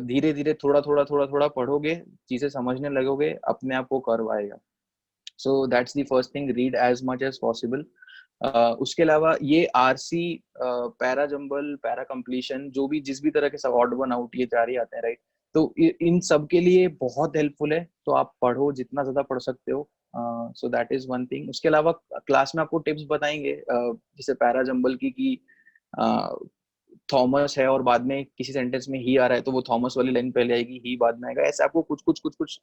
धीरे धीरे थोड़ा थोड़ा पढ़ोगे, चीजें समझने लगोगे, अपने आप वो कर्व आएगा। So that's the first thing, read as much as possible. उसके अलावा ये RC, para jumble, para completion, जो भी जिस भी तरह के सब ऑड वन आउट ये 4 ही आते हैं, राइट। तो इन सब के लिए बहुत हेल्पफुल है, तो आप पढ़ो जितना ज्यादा पढ़ सकते हो। सो दैट इज वन थिंग। उसके अलावा क्लास में आपको टिप्स बताएंगे, जैसे पैरा जंबल की कि थॉमस है और बाद में किसी सेंटेंस में ही आ रहा है तो वो थॉमस वाली लाइन पहले आएगी, ही बाद में आएगा। ऐसे आपको कुछ कुछ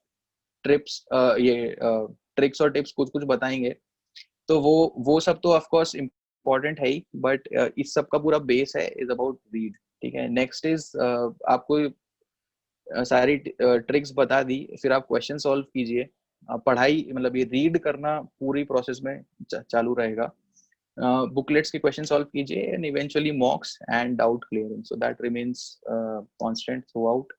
ट्रिप्स, ये ट्रिक्स और टिप्स कुछ कुछ बताएंगे। तो वो सब तो ऑफ कोर्स इम्पोर्टेंट है ही, बट इस सब का पूरा बेस है इज अबाउट रीड। ठीक है, नेक्स्ट इज आपको सारी ट्रिक्स बता दी, फिर आप क्वेश्चन सॉल्व कीजिए। पढ़ाई मतलब ये रीड करना पूरी प्रोसेस में चालू रहेगा। बुकलेट्स के क्वेश्चन सॉल्व कीजिए and eventually mocks and doubt clearing, so that remains constant throughout.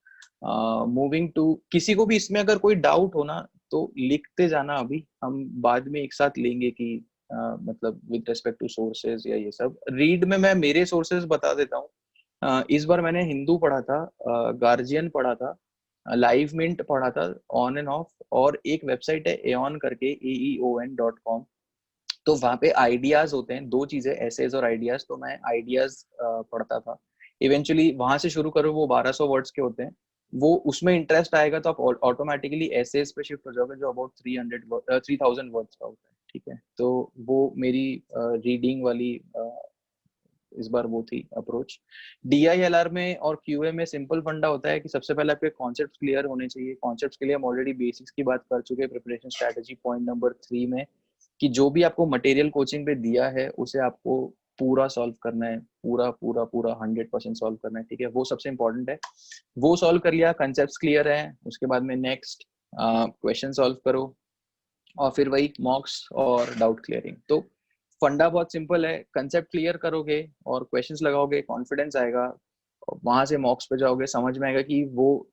Moving to, किसी को भी इसमें अगर कोई डाउट हो ना तो लिखते जाना, अभी हम बाद में एक साथ लेंगे कि मतलब विद रिस्पेक्ट टू सोर्सेज या ये सब। रीड में मैं मेरे सोर्सेज बता देता हूँ। इस बार मैंने हिंदू पढ़ा था, गार्जियन पढ़ा था, लाइव मिंट पढ़ा था ऑन एंड ऑफ, और एक वेबसाइट है एओन करके, AEON.com। तो वहाँ पे आइडियाज होते हैं, दो चीजें, एसेज और आइडियाज। तो मैं आइडियाज पढ़ता था। इवेंचुअली वहां से शुरू करो, वो 1200 वर्ड्स के होते हैं। वो उसमें इंटरेस्ट आएगा तो आप ऑटोमेटिकली एसेज पे शिफ्ट हो जाओगे, जो अबाउट 3000 वर्ड्स का होता है। ठीक है, तो वो मेरी रीडिंग वाली इस बार वो थी अप्रोच। DILR में और QA में सिंपल फंडा होता है कि सबसे पहले आपके कॉन्सेप्ट क्लियर होने चाहिए। कॉन्सेप्ट्स के लिए हम ऑलरेडी बेसिक्स की बात कर चुके हैं प्रिपरेशन स्ट्रेटेजी पॉइंट नंबर 3 में, कि जो भी आपको मटेरियल कोचिंग पे दिया है उसे आपको पूरा सॉल्व करना है, पूरा पूरा पूरा 100% सॉल्व करना है। ठीक है, वो सबसे इंपॉर्टेंट है। वो सॉल्व कर लिया, कंसेप्ट क्लियर है, उसके बाद में नेक्स्ट क्वेश्चन सॉल्व करो, और फिर वही मॉक्स और डाउट क्लियरिंग। तो फंडा बहुत सिंपल है, कंसेप्ट क्लियर करोगे और क्वेश्चंस लगाओगे, कॉन्फिडेंस आएगा, वहां से मॉक्स पे जाओगे, समझ में आएगा कि वो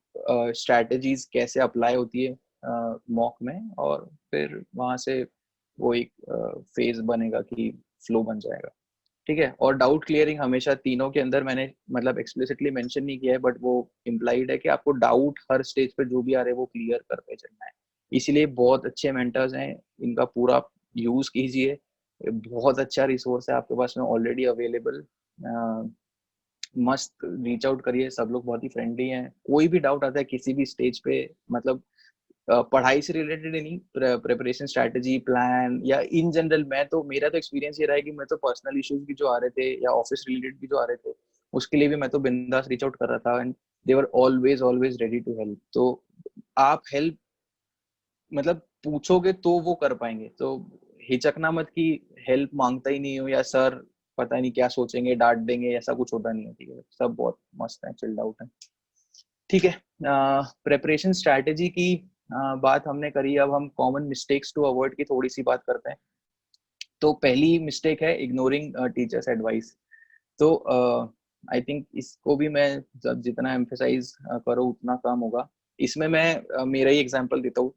स्ट्रैटेजीज कैसे अप्लाई होती है मॉक में, और फिर वहां से वो एक फेज बनेगा कि फ्लो बन जाएगा। ठीक है, और डाउट क्लियरिंग हमेशा तीनों के अंदर, मैंने मतलब एक्सप्लिसिटली मेंशन नहीं किया है, बट वो इम्प्लाइड है कि आपको डाउट हर स्टेज पे जो भी आ रहे हैं वो क्लियर करते चलना है। इसीलिए बहुत अच्छे मेंटर्स हैं, इनका पूरा यूज कीजिए। बहुत अच्छा रिसोर्स है आपके पास में ऑलरेडी अवेलेबल। मस्त रीच आउट करिए, सब लोग बहुत ही फ्रेंडली हैं। कोई भी डाउट आता है किसी भी स्टेज पे, मतलब पढ़ाई से रिलेटेड ही नहीं, प्रिपरेशन स्ट्रैटेजी प्लान या इन जनरल, मैं तो, मेरा तो एक्सपीरियंस ये रहा है कि मैं तो पर्सनल इश्यूज भी जो आ रहे थे या ऑफिस रिलेटेड भी जो आ रहे थे, उसके लिए भी मैं तो बिंदास रीच आउट कर रहा था, and they were always always ready to help. तो आप हेल्प मतलब पूछोगे तो वो कर पाएंगे, तो हिचकना मत कि हेल्प मांगता ही नहीं हो या सर पता नहीं क्या सोचेंगे, डांट देंगे, ऐसा कुछ होता नहीं है। ठीक है, सब बहुत मस्त है, चिल्ड आउट है। ठीक है, प्रेपरेशन स्ट्रैटेजी की बात हमने करी, अब हम कॉमन मिस्टेक्स टू अवॉइड की थोड़ी सी बात करते हैं। तो पहली मिस्टेक है इग्नोरिंग टीचर्स एडवाइस। तो आई थिंक इसको भी मैं जब जितना एम्फेसाइज करूँ उतना कम होगा। इसमें मैं मेरा ही एग्जांपल देता हूँ।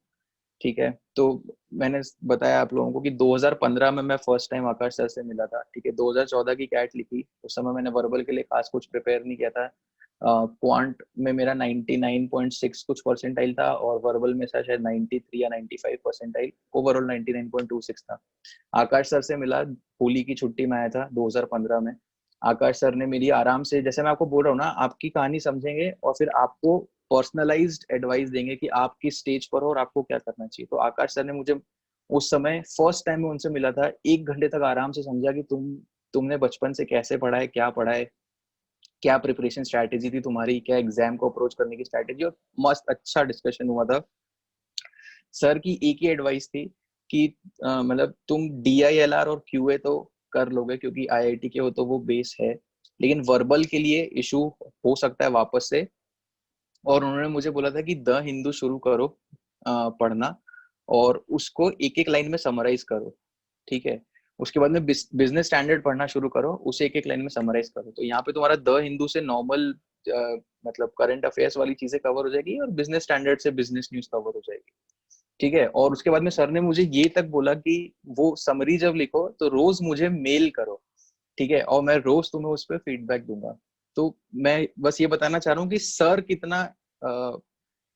ठीक है, तो मैंने बताया आप लोगों को कि 2015 में मैं फर्स्ट टाइम आकाश सर से मिला था। ठीक है, 2014 की कैट लिखी, उस समय मैंने वर्बल के लिए खास कुछ प्रिपेयर नहीं किया था। क्वांट में मेरा 99.6 कुछ परसेंटाइल था, और वर्बल में शायद 93 या 95 परसेंटाइल, ओवरऑल 99.26 था। आकाश सर से मिला, होली की छुट्टी में आया था 2015 में। आकाश सर ने मेरी आराम से, जैसे मैं आपको बोल रहा हूँ ना, आपकी कहानी समझेंगे और फिर आपको पर्सनलाइज्ड एडवाइस देंगे कि आप किस स्टेज पर हो और आपको क्या करना चाहिए। तो आकाश सर ने मुझे उस समय फर्स्ट टाइम में उनसे मिला था, 1 घंटे तक आराम से समझा कि तुमने बचपन से कैसे पढ़ा है, क्या पढ़ा है, क्या प्रिपरेशन स्ट्रैटेजी थी तुम्हारी, क्या एग्जाम को अप्रोच करने की स्ट्रैटेजी, और मस्त अच्छा डिस्कशन हुआ था। सर की एक ही एडवाइस थी कि मतलब तुम DILR और QA तो कर लोगे क्योंकि IIT के हो तो वो बेस है, लेकिन वर्बल के लिए इशू हो सकता है वापस से। और उन्होंने मुझे बोला था कि द हिंदू शुरू करो पढ़ना, और उसको एक एक लाइन में समराइज करो। ठीक है, उसके बाद में बिजनेस स्टैंडर्ड पढ़ना शुरू करो, उसे एक एक लाइन में समराइज करो। तो यहाँ पे तुम्हारा द हिंदू से नॉर्मल मतलब करंट अफेयर्स वाली चीजें कवर हो जाएगी, और बिजनेस स्टैंडर्ड से बिजनेस न्यूज कवर हो जाएगी। ठीक है, और उसके बाद में सर ने मुझे ये तक बोला कि वो समरी जब लिखो तो रोज मुझे मेल करो। ठीक है, और मैं रोज तुम्हें उस पर फीडबैक दूंगा। तो मैं बस ये बताना चाह रहा हूँ कि सर कितना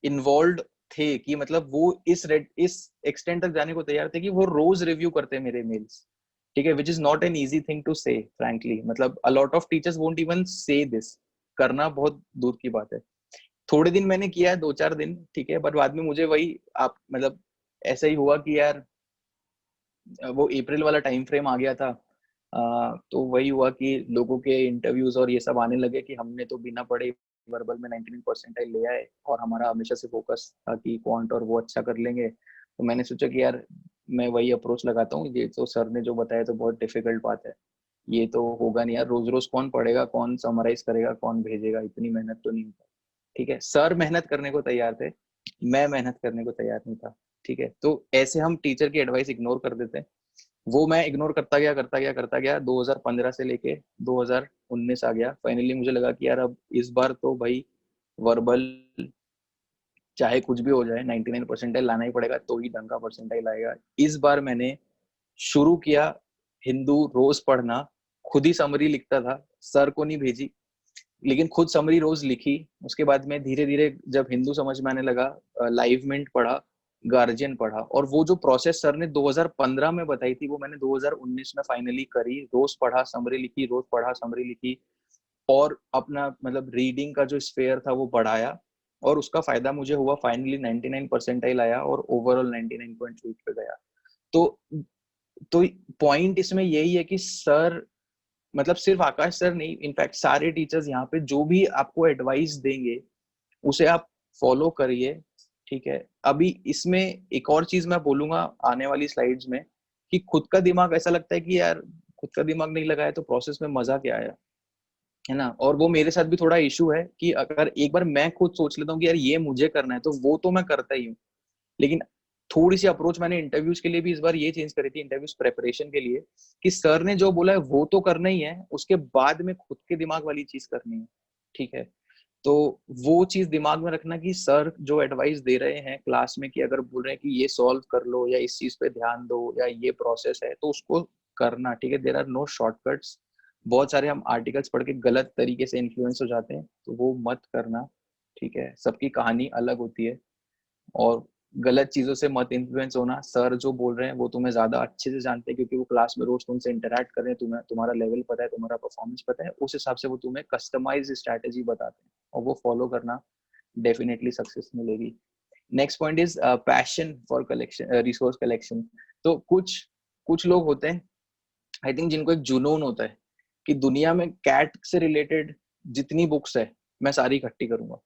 इन्वॉल्व थे, कि मतलब वो इस एक्सटेंट तक जाने को तैयार थे कि वो रोज रिव्यू करते मेरे मेल्स। ठीक है, which is not an easy thing to say frankly, मतलब a lot of teachers won't even say this, करना बहुत दूर की बात है। थोड़े दिन मैंने किया है, 2-4 दिन, ठीक है, बट बाद में मुझे वही आप मतलब ऐसा ही हुआ कि यार वो अप्रैल वाला टाइम फ्रेम आ गया था। तो वही हुआ कि लोगों के इंटरव्यूज और ये सब आने लगे कि हमने तो बिना पढ़े वर्बल में 99 परसेंटाइल ले आए, और हमारा हमेशा से फोकस था कि क्वांट और वो अच्छा कर लेंगे। तो मैंने सोचा कि यार मैं वही अप्रोच लगाता हूँ। ये तो सर ने जो बताया तो बहुत डिफिकल्ट बात है, ये तो होगा नहीं यार, रोज रोज कौन पढ़ेगा, कौन समराइज करेगा, कौन भेजेगा, इतनी मेहनत तो नहीं होता। ठीक है, सर मेहनत करने को तैयार थे, मैं मेहनत करने को तैयार नहीं था। ठीक है, तो ऐसे हम टीचर की एडवाइस इग्नोर कर देते हैं। वो मैं इग्नोर करता गया 2015 से लेके 2019 आ गया। फाइनली मुझे लगा कि यार अब इस बार तो भाई वर्बल चाहे कुछ भी हो जाए 99 परसेंटाइल लाना ही पड़ेगा, तो ही ढंग का परसेंटाइल आएगा। इस बार मैंने शुरू किया हिंदू रोज पढ़ना, खुद ही समरी लिखता था, सर को नहीं भेजी, लेकिन खुद समरी रोज लिखी। उसके बाद में धीरे धीरे जब हिंदू समझ में आने लगा, लाइवमेंट पढ़ा, गार्जियन पढ़ा, और वो जो प्रोसेस सर ने 2015 में बताई थी वो मैंने 2019 में फाइनली करी। रोज पढ़ा समरी लिखी, रोज पढ़ा समरी लिखी, और अपना मतलब रीडिंग का जो स्फेयर था वो बढ़ाया, और उसका फायदा मुझे हुआ। फाइनली 99 परसेंटाइल आया और ओवरऑल 99.8 पे गया। तो तो पॉइंट इसमें यही है कि सर, मतलब सिर्फ आकाश सर नहीं, इनफैक्ट सारे टीचर्स यहाँ पे जो भी आपको एडवाइस देंगे उसे आप फॉलो करिए। ठीक है, अभी इसमें एक और चीज मैं बोलूंगा आने वाली स्लाइड्स में, कि खुद का दिमाग, ऐसा लगता है कि यार खुद का दिमाग नहीं लगाया तो प्रोसेस में मजा क्या आया, है ना। और वो मेरे साथ भी थोड़ा इशू है कि अगर एक बार मैं खुद सोच लेता हूँ कि यार ये मुझे करना है, तो वो तो मैं करता ही हूँ। लेकिन थोड़ी सी अप्रोच मैंने इंटरव्यूज के लिए भी इस बार ये चेंज करी थी, इंटरव्यूज प्रेपरेशन के लिए, कि सर ने जो बोला है वो तो करना ही है, उसके बाद में खुद के दिमाग वाली चीज करनी है। ठीक है, तो वो चीज दिमाग में रखना कि सर जो एडवाइस दे रहे हैं क्लास में, कि अगर बोल रहे हैं कि ये सॉल्व कर लो या इस चीज पे ध्यान दो या ये प्रोसेस है, तो उसको करना। ठीक है, देयर आर नो शॉर्टकट्स। बहुत सारे हम आर्टिकल्स पढ़ के गलत तरीके से इन्फ्लुएंस हो जाते हैं, तो वो मत करना। ठीक है, सबकी कहानी अलग होती है, और गलत चीजों से मत इन्फ्लुएंस होना। सर जो बोल रहे हैं वो तुम्हें ज्यादा अच्छे से जानते हैं, क्योंकि वो क्लास में रोज तुमसे इंटरेक्ट कर रहे हैं, तुम्हें तुम्हारा लेवल पता है, तुम्हारा परफॉर्मेंस पता है, उस हिसाब से वो तुम्हें कस्टमाइज स्ट्रैटेजी बताते हैं, और वो फॉलो करना, डेफिनेटली सक्सेस मिलेगी। Next point is passion for collection, resource collection. तो कुछ कुछ लोग होते हैं, आई थिंक, जिनको एक जुनून होता है कि दुनिया में कैट से रिलेटेड जितनी बुक्स है मैं सारी इकट्ठी करूंगा।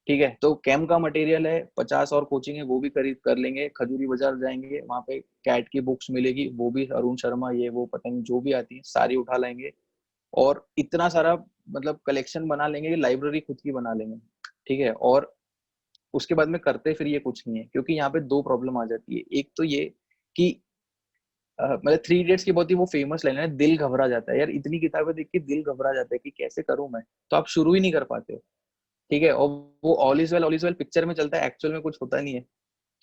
ठीक है, तो कैम का मटेरियल है 50, और कोचिंग है वो भी खरीद कर लेंगे, खजूरी बाजार जाएंगे, वहां पे कैट की बुक्स मिलेगी, वो भी अरुण शर्मा ये वो पता नहीं जो भी आती है सारी उठा लेंगे, और इतना सारा मतलब कलेक्शन बना लेंगे कि लाइब्रेरी खुद की बना लेंगे। ठीक है, और उसके बाद में करते फिर ये कुछ नहीं है, क्योंकि यहाँ पे दो प्रॉब्लम आ जाती है। एक तो ये कि मतलब थ्री इडियट्स की बहुत ही वो फेमस लाइन है, दिल घबरा जाता है यार, इतनी किताबें देख के दिल घबरा जाता है कि कैसे करूं मैं, तो आप शुरू ही नहीं कर पाते हो। ठीक है, और वो ऑल इज वेल पिक्चर में चलता है, एक्चुअल में कुछ होता नहीं है।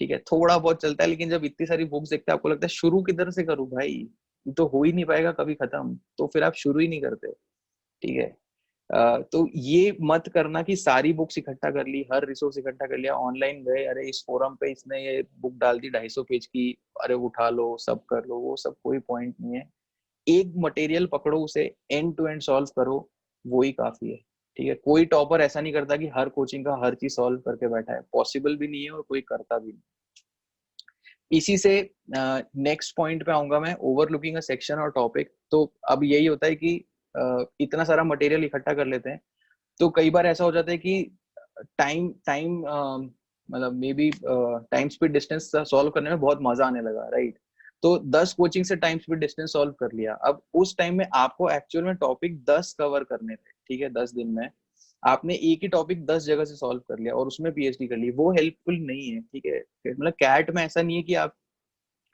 ठीक है, थोड़ा बहुत चलता है, लेकिन जब इतनी सारी बुक्स देखते हैं आपको लगता है शुरू किधर से करूं भाई, ये तो हो ही नहीं पाएगा कभी खत्म, तो फिर आप शुरू ही नहीं करते। ठीक है, तो ये मत करना कि सारी बुक्स इकट्ठा कर ली, हर रिसोर्स इकट्ठा कर लिया, ऑनलाइन गए, अरे इस फोरम पे इसने ये बुक डाल दी 250 पेज की, अरे उठा लो सब कर लो, वो सब कोई पॉइंट नहीं है। एक मटेरियल पकड़ो, उसे एंड टू एंड सॉल्व करो, वो ही काफी है। ठीक है, कोई टॉपर ऐसा नहीं करता कि हर कोचिंग का हर चीज सॉल्व करके बैठा है, पॉसिबल भी नहीं है और कोई करता भी नहीं। इसी से नेक्स्ट पॉइंट पे आऊंगा मैं, ओवरलुकिंग अ सेक्शन और टॉपिक। तो अब यही होता है कि इतना सारा मटेरियल इकट्ठा कर लेते हैं, तो कई बार ऐसा हो जाता है कि टाइम टाइम मतलब may be time speed distance solve करने में बहुत मजा आने लगा, राइट। तो 10 कोचिंग से टाइम स्पीड डिस्टेंस सॉल्व कर लिया। अब उस टाइम में आपको एक्चुअल में टॉपिक 10 कवर करने थे। ठीक है, 10 दिन में आपने एक ही टॉपिक 10 जगह से सॉल्व कर लिया और उसमें पीएचडी कर ली, वो हेल्पफुल नहीं है। ठीक है, मतलब कैट में ऐसा नहीं है कि आप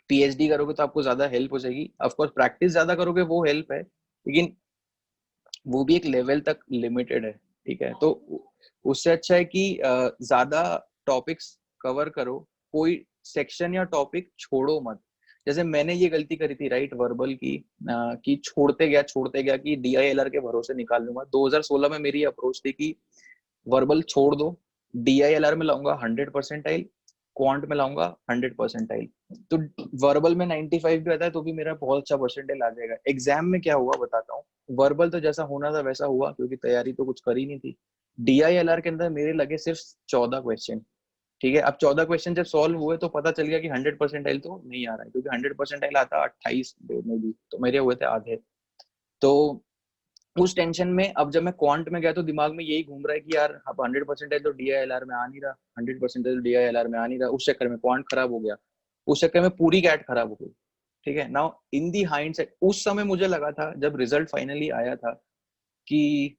पीएचडी करोगे तो आपको ज्यादा हेल्प हो जाएगी, ऑफकोर्स प्रैक्टिस ज्यादा करोगे वो हेल्प है, लेकिन वो भी एक लेवल तक लिमिटेड है। ठीक है, तो उससे अच्छा है कि ज्यादा टॉपिक्स कवर करो, कोई सेक्शन या टॉपिक छोड़ो मत। जैसे मैंने ये गलती करी थी, राइट, वर्बल की, कि छोड़ते गया कि डीआईएलआर के भरोसे निकाल लूंगा। 2016 में मेरी अप्रोच थी कि वर्बल छोड़ दो, डीआईएलआर में लाऊंगा 100 परसेंटाइल, क्वांट में लाऊंगा 100 परसेंटाइल। तो वर्बल में 95 भी आता है तो भी मेरा बहुत अच्छा परसेंटाइल आ जाएगा। एग्जाम में क्या हुआ बताता हूँ। वर्बल तो जैसा होना था वैसा हुआ, क्योंकि तैयारी तो कुछ करी नहीं थी। डीआईएलआर के अंदर मेरे लगे सिर्फ 14 क्वेश्चन। ठीक है, अब 14 क्वेश्चन जब सॉल्व हुए तो पता चल गया कि 100 परसेंटाइल तो नहीं आ रहा है, क्योंकि 100 परसेंटाइल आता 28 में भी, तो मेरे हुए थे आधे। तो उस टेंशन में अब जब मैं क्वांट में गया तो दिमाग में यही घूम रहा है कि यार अब 100 परसेंटाइल तो डीआईएलआर में आ नहीं रहा, 100 परसेंटाइल तो डीआईएलआर में आ नहीं रहा, उस चक्कर में क्वांट खराब हो गया। उस चक्कर में पूरी कैट खराब हो गई, ठीक है। नाउ इन दी हाइंडसाइट उस समय मुझे लगा था जब रिजल्ट फाइनली आया था कि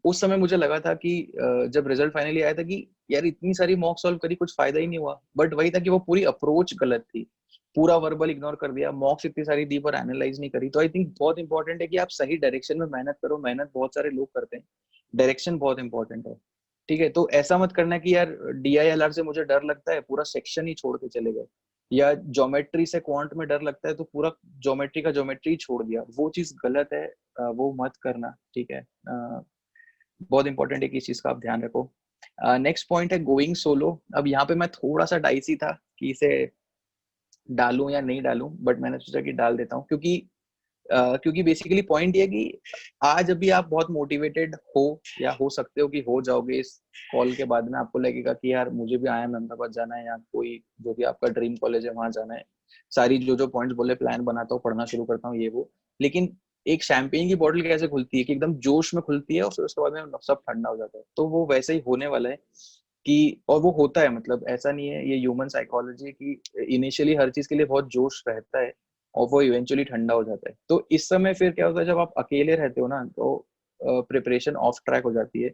उस समय मुझे लगा था कि जब रिजल्ट फाइनली आया था कि यार इतनी सारी मॉक सॉल्व करी, कुछ फायदा ही नहीं हुआ। बट वही था कि वो पूरी अप्रोच गलत थी, पूरा वर्बल इग्नोर कर दिया, मॉक्स इतनी सारी दी पर एनालाइज नहीं करी। तो आई थिंक बहुत इंपॉर्टेंट है कि आप सही डायरेक्शन में मेहनत करो। मेहनत बहुत सारे लोग करते हैं, डायरेक्शन बहुत इंपॉर्टेंट है, ठीक है। तो ऐसा मत करना कि यार DILR से मुझे डर लगता है, पूरा सेक्शन ही छोड़ के चले गए, या ज्योमेट्री से क्वांट में डर लगता है तो पूरा ज्योमेट्री का ज्योमेट्री छोड़ दिया। वो चीज गलत है, वो मत करना, ठीक है। बहुत इंपॉर्टेंट है कि इस चीज का आप ध्यान रखो। नेक्स्ट पॉइंट है गोइंग सोलो। अब यहाँ पे मैं थोड़ा सा डाइसी था कि इसे डालूं या नहीं डालूं, बट मैंने सोचा कि डाल देता हूँ, क्योंकि बेसिकली पॉइंट ये है कि आज अभी आप बहुत मोटिवेटेड हो या हो सकते हो कि हो जाओगे। इस कॉल के बाद में आपको लगेगा कि यार मुझे भी IIM अहमदाबाद जाना है, या कोई जो भी आपका ड्रीम कॉलेज है वहां जाना है। सारी जो पॉइंट्स बोले प्लान बनाता हूँ, पढ़ना शुरू करता हूँ, ये वो। लेकिन एक शैंपेन की बोतल कैसे खुलती है कि एकदम जोश में खुलती है और फिर उसके बाद में सब ठंडा हो जाता है। तो वो वैसे ही होने वाला है कि, और वो होता है, मतलब ऐसा नहीं है, ये ह्यूमन साइकोलॉजी की इनिशियली हर चीज के लिए बहुत जोश रहता है और वो इवेंचुअली ठंडा हो जाता है। तो इस समय फिर क्या होता है, जब आप अकेले रहते हो ना, तो प्रिपरेशन ऑफ ट्रैक हो जाती है।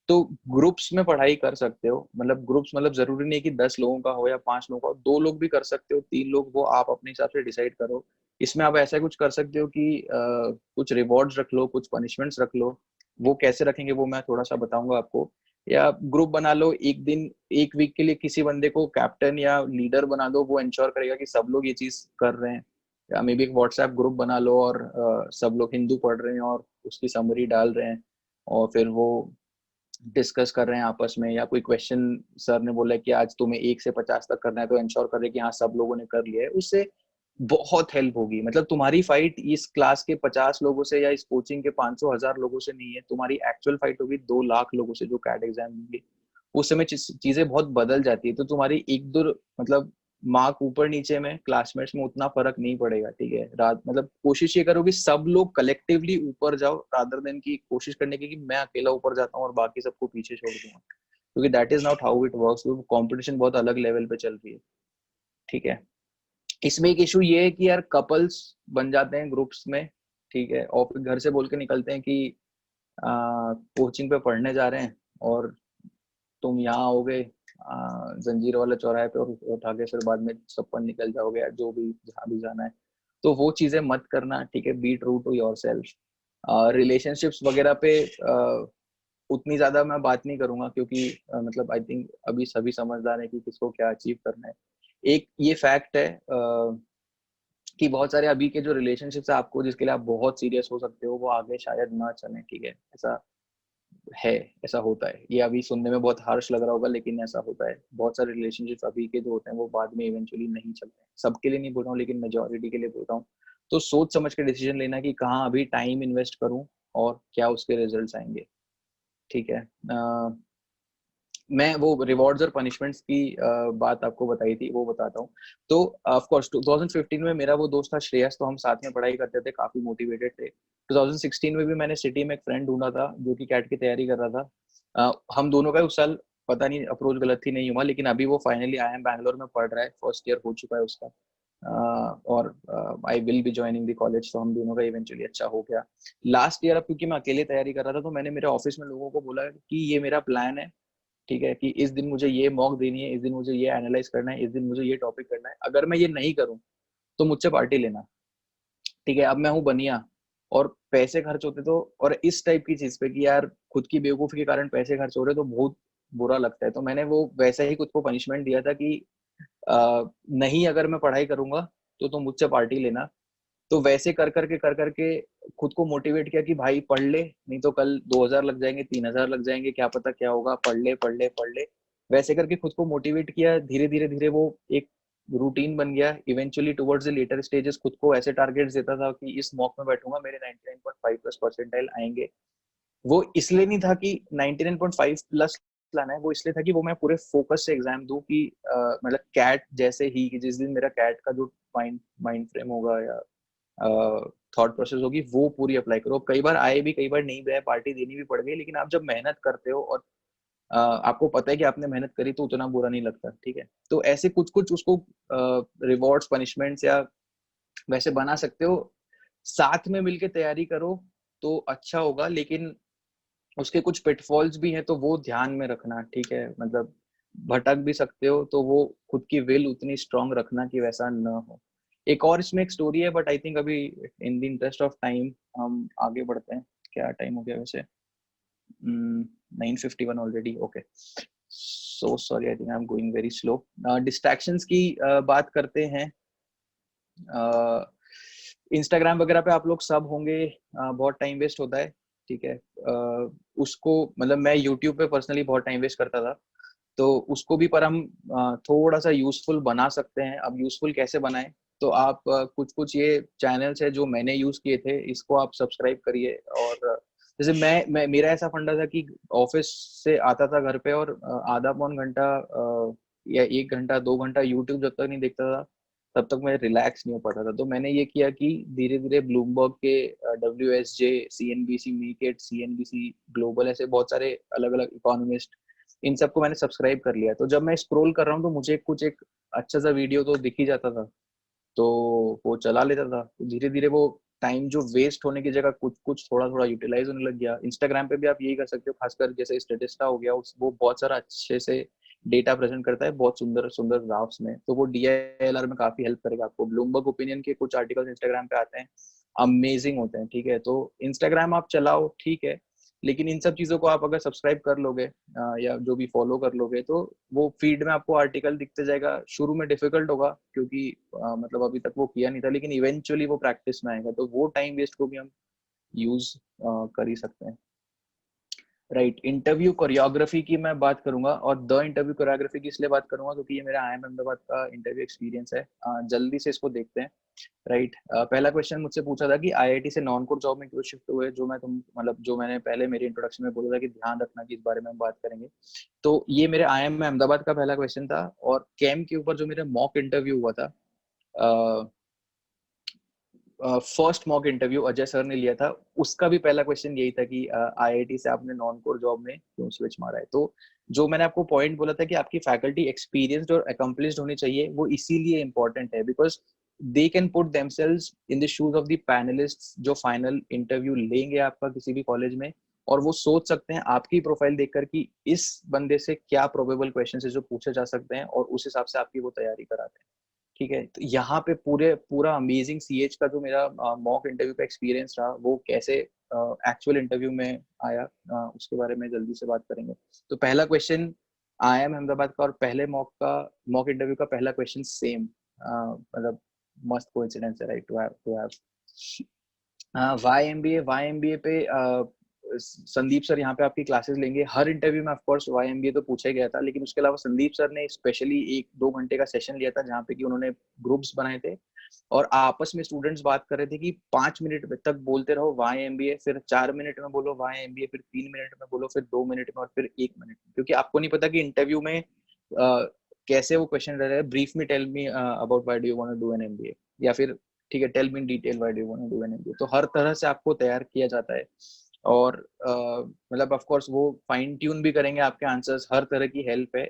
तो ग्रुप्स में पढ़ाई कर सकते हो, मतलब ग्रुप्स मतलब जरूरी नहीं है कि 10 लोगों का हो या 5 लोगों का हो, 2 लोग भी कर सकते हो, 3 लोग, वो आप अपने हिसाब से डिसाइड करो। इसमें आप ऐसा कुछ कर सकते हो कि कुछ रिवॉर्ड्स रख लो, कुछ पनिशमेंट्स रख लो। वो कैसे रखेंगे वो मैं थोड़ा सा बताऊंगा आपको। या ग्रुप बना लो, एक दिन, एक वीक के लिए किसी बंदे को कैप्टन या लीडर बना दो, वो इंश्योर करेगा कि सब लोग ये चीज कर रहे हैं। या मे बी एक व्हाट्सएप ग्रुप बना लो और सब लोग हिंदू पढ़ रहे हैं और उसकी समरी डाल रहे हैं, और फिर वो डिस्कस कर रहे हैं आपस में। या कोई क्वेश्चन सर ने बोला है कि आज तुम्हें 1 से 50 तक करना है, तो इंश्योर कर रहे हैं कि हाँ सब लोगों ने कर लिया है। उससे बहुत हेल्प होगी। मतलब तुम्हारी फाइट इस क्लास के 50 लोगों से या इस कोचिंग के 500 1000 लोगों से नहीं है, तुम्हारी एक्चुअल फाइट होगी 2 लाख लोगों से जो कैट एग्जाम देंगे। उस समय चीजें बहुत बदल जाती है। तो तुम्हारी एक दो, मतलब मार्क ऊपर नीचे में क्लासमेट्स में उतना फर्क नहीं पड़ेगा, ठीक है। रात मतलब कोशिश ये करो कि सब लोग कलेक्टिवली ऊपर जाओ, रादर देन की कोशिश करने की कि मैं अकेला ऊपर जाता हूँ और बाकी सबको पीछे छोड़ दूंगा, क्योंकि that is not how it works. Competition बहुत अलग लेवल पे चल रही है, ठीक है। इसमें एक इशू ये है कि यार कपल्स बन जाते हैं ग्रुप्स में, ठीक है, और फिर घर से बोल के निकलते हैं कि कोचिंग पे पढ़ने जा रहे हैं, और तुम यहाँ आओगे जंजीर वाला चौराहे पे और उठा के फिर बाद में सब पर निकल जाओगे, या जो भी जहाँ भी जाना है। तो वो चीजें मत करना, ठीक है। Be true to yourself. Relationships वगैरह पे उतनी ज्यादा मैं बात नहीं करूंगा, क्योंकि मतलब आई थिंक अभी सभी समझदार है कि किसको क्या अचीव करना है। एक ये फैक्ट है कि बहुत सारे अभी के जो रिलेशनशिप्स है आपको, जिसके लिए आप बहुत सीरियस हो सकते हो, वो आगे शायद ना चले, ठीक है। ऐसा है, ऐसा होता है। ये अभी सुनने में बहुत हार्श लग रहा होगा, लेकिन ऐसा होता है। बहुत सारे रिलेशनशिप्स अभी के जो होते हैं वो बाद में इवेंचुअली नहीं चलते हैं। सबके लिए नहीं बोल रहा हूँ, लेकिन मेजोरिटी के लिए बोल रहा हूँ। तो सोच समझ के डिसीजन लेना कि कहाँ अभी टाइम इन्वेस्ट करूँ और क्या उसके रिजल्ट आएंगे, ठीक है। मैं वो रिवॉर्ड्स और पनिशमेंट्स की बात आपको बताई थी, वो बताता हूँ। तो ऑफ कोर्स 2015 में मेरा वो दोस्त था श्रेयस, तो हम साथ में पढ़ाई करते थे, काफी मोटिवेटेड थे। 2016 में भी मैंने सिटी में एक फ्रेंड ढूंढा था जो कि कैट की तैयारी कर रहा था। हम दोनों का उस साल पता नहीं अप्रोच गलत ही नहीं हुआ, लेकिन अभी वो फाइनली IIM बैंगलोर में पढ़ रहा है, फर्स्ट ईयर हो चुका है उसका। और I will be joining the college, तो हम दोनों का इवेंचुअली अच्छा हो गया। लास्ट ईयर अब क्योंकि मैं अकेले तैयारी कर रहा था, तो मैंने मेरे ऑफिस में लोगों को बोला कि ये मेरा प्लान है, ठीक है, कि इस दिन मुझे ये मॉक देनी है, इस दिन मुझे ये एनालाइज करना है, इस दिन मुझे ये टॉपिक करना है। अगर मैं ये नहीं करूं तो मुझसे पार्टी लेना, ठीक है। अब मैं हूँ बनिया और पैसे खर्च होते, तो और इस टाइप की चीज पे कि यार खुद की बेवकूफी के कारण पैसे खर्च हो रहे, तो बहुत बुरा लगता है। तो मैंने वो वैसे ही खुद को पनिशमेंट दिया था कि नहीं, अगर मैं पढ़ाई करूंगा तो तुम मुझसे पार्टी लेना। तो वैसे कर करके खुद को मोटिवेट किया कि भाई पढ़ ले, नहीं तो कल 2000 लग जाएंगे, 3000 लग जाएंगे, क्या पता क्या होगा, पढ़ ले पढ़ ले पढ़ ले। वैसे करके खुद को मोटिवेट किया, धीरे धीरे धीरे वो एक रूटीन बन गया। Eventually towards the later stages खुद को ऐसे टारगेट्स देता था कि इस मॉक में बैठूंगा, मेरे 99.5 प्लस परसेंटाइल आएंगे। वो इसलिए नहीं था कि 99.5 प्लस लाना है, वो इसलिए था कि वो मैं पूरे फोकस से एग्जाम दूं कि मतलब कैट जैसे ही, कि जिस दिन मेरा कैट का जो माइंड माइंड फ्रेम होगा या थॉट प्रोसेस होगी, वो पूरी अप्लाई करो। कई बार आए भी, कई बार नहीं भी आए, पार्टी देनी भी पड़ गई, लेकिन आप जब मेहनत करते हो और आपको पता है कि आपने मेहनत करी तो उतना बुरा नहीं लगता, ठीक है। तो ऐसे कुछ कुछ उसको रिवॉर्ड्स, पनिशमेंट्स या वैसे बना सकते हो। साथ में मिलके तैयारी करो तो अच्छा होगा, लेकिन उसके कुछ पिटफॉल्स भी हैं तो वो ध्यान में रखना, ठीक है। मतलब भटक भी सकते हो, तो वो खुद की विल उतनी स्ट्रांग रखना कि वैसा न हो। एक और इसमें एक स्टोरी है, बट आई थिंक अभी in the interest of time हम आगे बढ़ते हैं। क्या टाइम हो गया वैसे? 9:51 already, okay. So sorry, I think I am going very slow. Distractions की बात करते हैं। इंस्टाग्राम वगैरह पे आप लोग सब होंगे, बहुत टाइम वेस्ट होता है, ठीक है। उसको मतलब मैं यूट्यूब पे पर्सनली बहुत टाइम वेस्ट करता था, तो उसको भी पर हम थोड़ा सा यूजफुल बना सकते हैं। अब यूजफुल कैसे बनाएं? तो आप कुछ कुछ ये चैनल्स है जो मैंने यूज किए थे, इसको आप सब्सक्राइब करिए। और जैसे मैं मेरा ऐसा फंडा था कि ऑफिस से आता था घर पे और आधा पौन घंटा या 1 घंटा 2 घंटा यूट्यूब जब तक नहीं देखता था तब तक मैं रिलैक्स नहीं हो पाता था। तो मैंने ये किया कि धीरे धीरे ब्लूमबर्ग के WSJ, CNBC मीकेट, CNBC ग्लोबल, ऐसे बहुत सारे अलग अलग इकोनॉमिस्ट, इन सबको मैंने सब्सक्राइब कर लिया। तो जब मैं स्क्रॉल कर रहा हूँ तो मुझे कुछ एक अच्छा सा वीडियो तो दिख ही जाता था, तो वो चला लेता था। तो धीरे धीरे वो टाइम जो वेस्ट होने की जगह कुछ कुछ थोड़ा थोड़ा यूटिलाइज होने लग गया। इंस्टाग्राम पे भी आप यही कर सकते हो, खासकर जैसे स्टेटिस्टा हो गया, वो बहुत सारा अच्छे से डेटा प्रेजेंट करता है, बहुत सुंदर सुंदर ग्राफ्स में। तो वो DILR में काफी हेल्प करेगा आपको। ब्लूमबर्ग ओपिनियन के कुछ आर्टिकल्स इंस्टाग्राम पे आते हैं, अमेजिंग होते हैं, ठीक है। तो इंस्टाग्राम आप चलाओ, ठीक है, लेकिन इन सब चीजों को आप अगर सब्सक्राइब कर लोगे या जो भी फॉलो कर लोगे, तो वो फीड में आपको आर्टिकल दिखते जाएगा। शुरू में डिफिकल्ट होगा क्योंकि मतलब अभी तक वो किया नहीं था, लेकिन इवेंचुअली वो प्रैक्टिस में आएगा। तो वो टाइम वेस्ट को भी हम यूज कर ही सकते हैं। राइट, इंटरव्यू कोरियोग्राफी की मैं बात करूंगा, और द इंटरव्यू कोरियोग्राफी की इसलिए बात करूंगा क्योंकि ये मेरा IIM अहमदाबाद का इंटरव्यू एक्सपीरियंस है। जल्दी से इसको देखते हैं। राइट, पहला क्वेश्चन मुझसे पूछा था कि IIT से नॉन कोर जॉब में क्यों शिफ्ट हुए, जो मैं तुम मतलब जो मैंने पहले मेरे इंट्रोडक्शन में बोला था कि ध्यान रखना कि इस बारे में हम बात करेंगे। तो ये मेरे IIM में अहमदाबाद का पहला क्वेश्चन था। और कैम के ऊपर जो मेरा मॉक इंटरव्यू हुआ था, first mock interview Ajay sir ने लिया था, उसका भी पहला क्वेश्चन यही था कि IIT से आपने नॉन कोर जॉब में क्यों स्विच मारा है। तो जो मैंने आपको पॉइंट बोला था कि आपकी फैकल्टी एक्सपीरियंस्ड और अकम्प्लिश्ड होनी चाहिए, वो इसीलिए इंपॉर्टेंट है because they can put themselves in the shoes of the panellists जो फाइनल इंटरव्यू लेंगे आपका किसी भी कॉलेज में। और वो सोच सकते हैं आपकी प्रोफाइल देखकर कि इस बंदे से क्या प्रोबेबल क्वेश्चन है जो पूछे जा सकते हैं, और उस हिसाब से आपकी वो तैयारी कराते हैं, ठीक है। तो यहाँ पे पूरा अमेजिंग CH का जो मेरा मॉक इंटरव्यू का एक्सपीरियंस रहा, वो कैसे एक्चुअल इंटरव्यू में आया, उसके बारे में जल्दी से बात करेंगे। तो पहला क्वेश्चन IIM अहमदाबाद का, और पहले मॉक इंटरव्यू का पहला क्वेश्चन सेम, मतलब मस्त कोइंसिडेंस है, right, to have why MBA पे संदीप सर यहाँ पे आपकी क्लासेस लेंगे हर इंटरव्यू में। ऑफ कोर्स वाई एमबीए तो पूछा ही गया था, लेकिन उसके अलावा संदीप सर ने स्पेशली 1-2 घंटे का सेशन लिया था जहाँ पे कि उन्होंने ग्रुप्स बनाए थे और आपस में स्टूडेंट्स बात कर रहे थे कि 5 मिनट तक बोलते रहो वाई एमबीए, फिर 4 मिनट में बोलो वाई एमबीए, फिर 3 मिनट में बोलो, फिर 2 मिनट में, और फिर 1 मिनट में, क्योंकि आपको नहीं पता कि इंटरव्यू में कैसे वो क्वेश्चन रह रहा है। ब्रीफ में tell me about why do you want to do an MBA, या फिर ठीक है tell me in detail why do you want to do an MBA. तो हर तरह से आपको तैयार किया जाता है, और मतलब ऑफ कोर्स वो फाइन ट्यून भी करेंगे आपके आंसर्स, हर तरह की हेल्प है।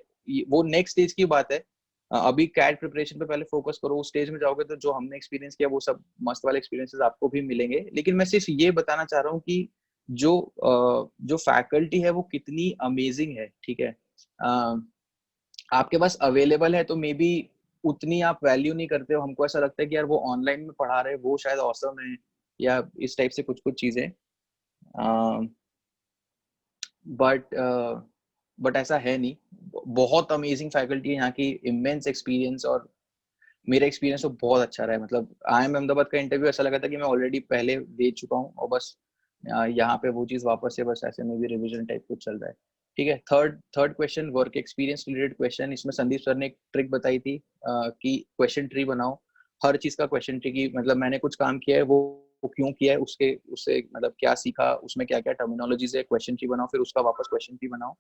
वो नेक्स्ट स्टेज की बात है। अभी कैट प्रिपरेशन पे पहले फोकस करो, उस स्टेज में जाओगे तो जो हमने एक्सपीरियंस किया वो सब मस्त वाले एक्सपीरियंसेस आपको भी मिलेंगे। लेकिन मैं सिर्फ ये बताना चाह रहा हूँ कि जो फैकल्टी है वो कितनी अमेजिंग है, ठीक है। आपके पास अवेलेबल है तो मे बी उतनी आप वैल्यू नहीं करते हो। हमको ऐसा लगता है कि यार वो ऑनलाइन में पढ़ा रहे वो शायद ऑसम है, या इस टाइप से कुछ कुछ चीजें, बट बट ऐसा है नहीं। बहुत अमेजिंग फैकल्टी है यहाँ की, इमेंस एक्सपीरियंस, और मेरा एक्सपीरियंस तो बहुत अच्छा रहा है। मतलब IIM अहमदाबाद का इंटरव्यू ऐसा लगा था कि मैं ऑलरेडी पहले दे चुका हूँ, और बस यहाँ पे वो चीज वापस से बस ऐसे में भी रिविजन टाइप कुछ चल रहा है, ठीक है। Third question work experience related question. इसमें संदीप सर ने एक ट्रिक बताई थी कि क्वेश्चन ट्री बनाओ। हर चीज का क्वेश्चन ट्री की मतलब मैंने कुछ काम किया है वो क्यों किया है, उसके उससे मतलब क्या सीखा, उसमें क्या क्या टर्मिनोलॉजीज है, क्वेश्चन ट्री बनाओ, फिर उसका वापस क्वेश्चन ट्री बनाओ।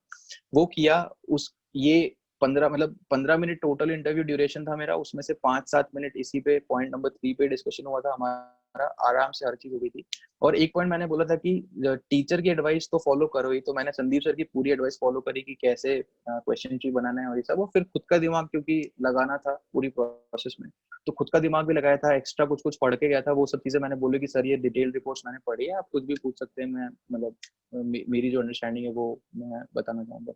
वो किया। उस ये 15 मिनट टोटल इंटरव्यू ड्यूरेशन था मेरा, उसमें से 5-7 मिनट इसी पे पॉइंट नंबर 3 पे डिस्कशन हुआ था हमारा। आराम से हर चीज हो गई थी। और एक पॉइंट मैंने बोला था कि टीचर की एडवाइस तो फॉलो करो ही, तो मैंने संदीप सर की पूरी एडवाइस फॉलो करी कि कैसे क्वेश्चन ट्री बनाना है और ये सब। और फिर खुद का दिमाग क्योंकि लगाना था पूरी प्रोसेस में, तो खुद का दिमाग भी लगाया था, एक्स्ट्रा कुछ कुछ पढ़ के गया था। वो सब चीजें मैंने बोली कि सर ये डिटेल रिपोर्ट्स मैंने पढ़ी है, आप कुछ भी पूछ सकते हैं, मैं मतलब मेरी जो अंडरस्टैंडिंग है वो मैं बताना चाहूंगा।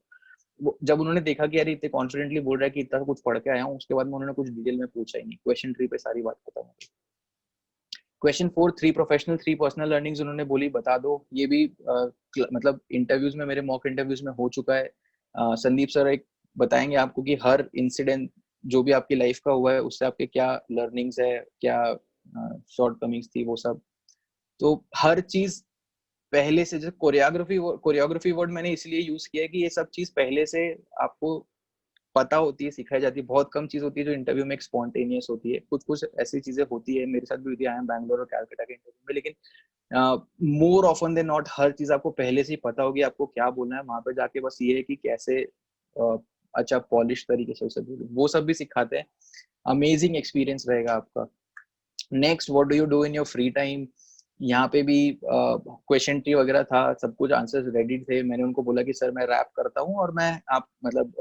जब उन्होंने देखा कि यार इतने कॉन्फिडेंटली बोल रहा है कि इतना कुछ पढ़ के आया हूँ, उसके बाद में उन्होंने कुछ डिटेल में पूछा ही नहीं, क्वेश्चन ट्री पे सारी बात खत्म हो गई। क्वेश्चन 4, 3 प्रोफेशनल 3 पर्सनल लर्निंग्स उन्होंने बोली बता दो। ये भी मतलब इंटरव्यूज में, मेरे मॉक इंटरव्यूज में हो चुका है। संदीप सर एक बताएंगे आपको कि हर इंसिडेंट जो भी आपकी लाइफ का हुआ है उससे आपके क्या लर्निंग्स है, क्या शॉर्ट कमिंग्स थी, वो सब। तो हर चीज पहले से, जो कोरियोग्राफी वर्ड मैंने इसलिए यूज किया है कि ये सब चीज पहले से आपको पता होती है, सिखाई जाती है। बहुत कम चीज होती है जो इंटरव्यू में एक स्पॉन्टेनियस होती है, कुछ कुछ ऐसी चीजें होती है, मेरे साथ भी होती है, आई एम बैंगलोर और कैलकाटा के इंटरव्यू में। लेकिन more often than not her चीज आपको पहले से ही पता होगी आपको क्या बोलना है वहां पे जाके। बस ये है कि कैसे अच्छा पॉलिश तरीके से उसे बोलूं, वो सब भी सिखाते हैं। अमेजिंग एक्सपीरियंस रहेगा आपका। Next, what do you do in your free time. यहाँ पे भी क्वेश्चन ट्री वगैरह था, सब कुछ आंसर्स रेडी थे। मैंने उनको बोला कि सर मैं रैप करता हूँ और मैं आप मतलब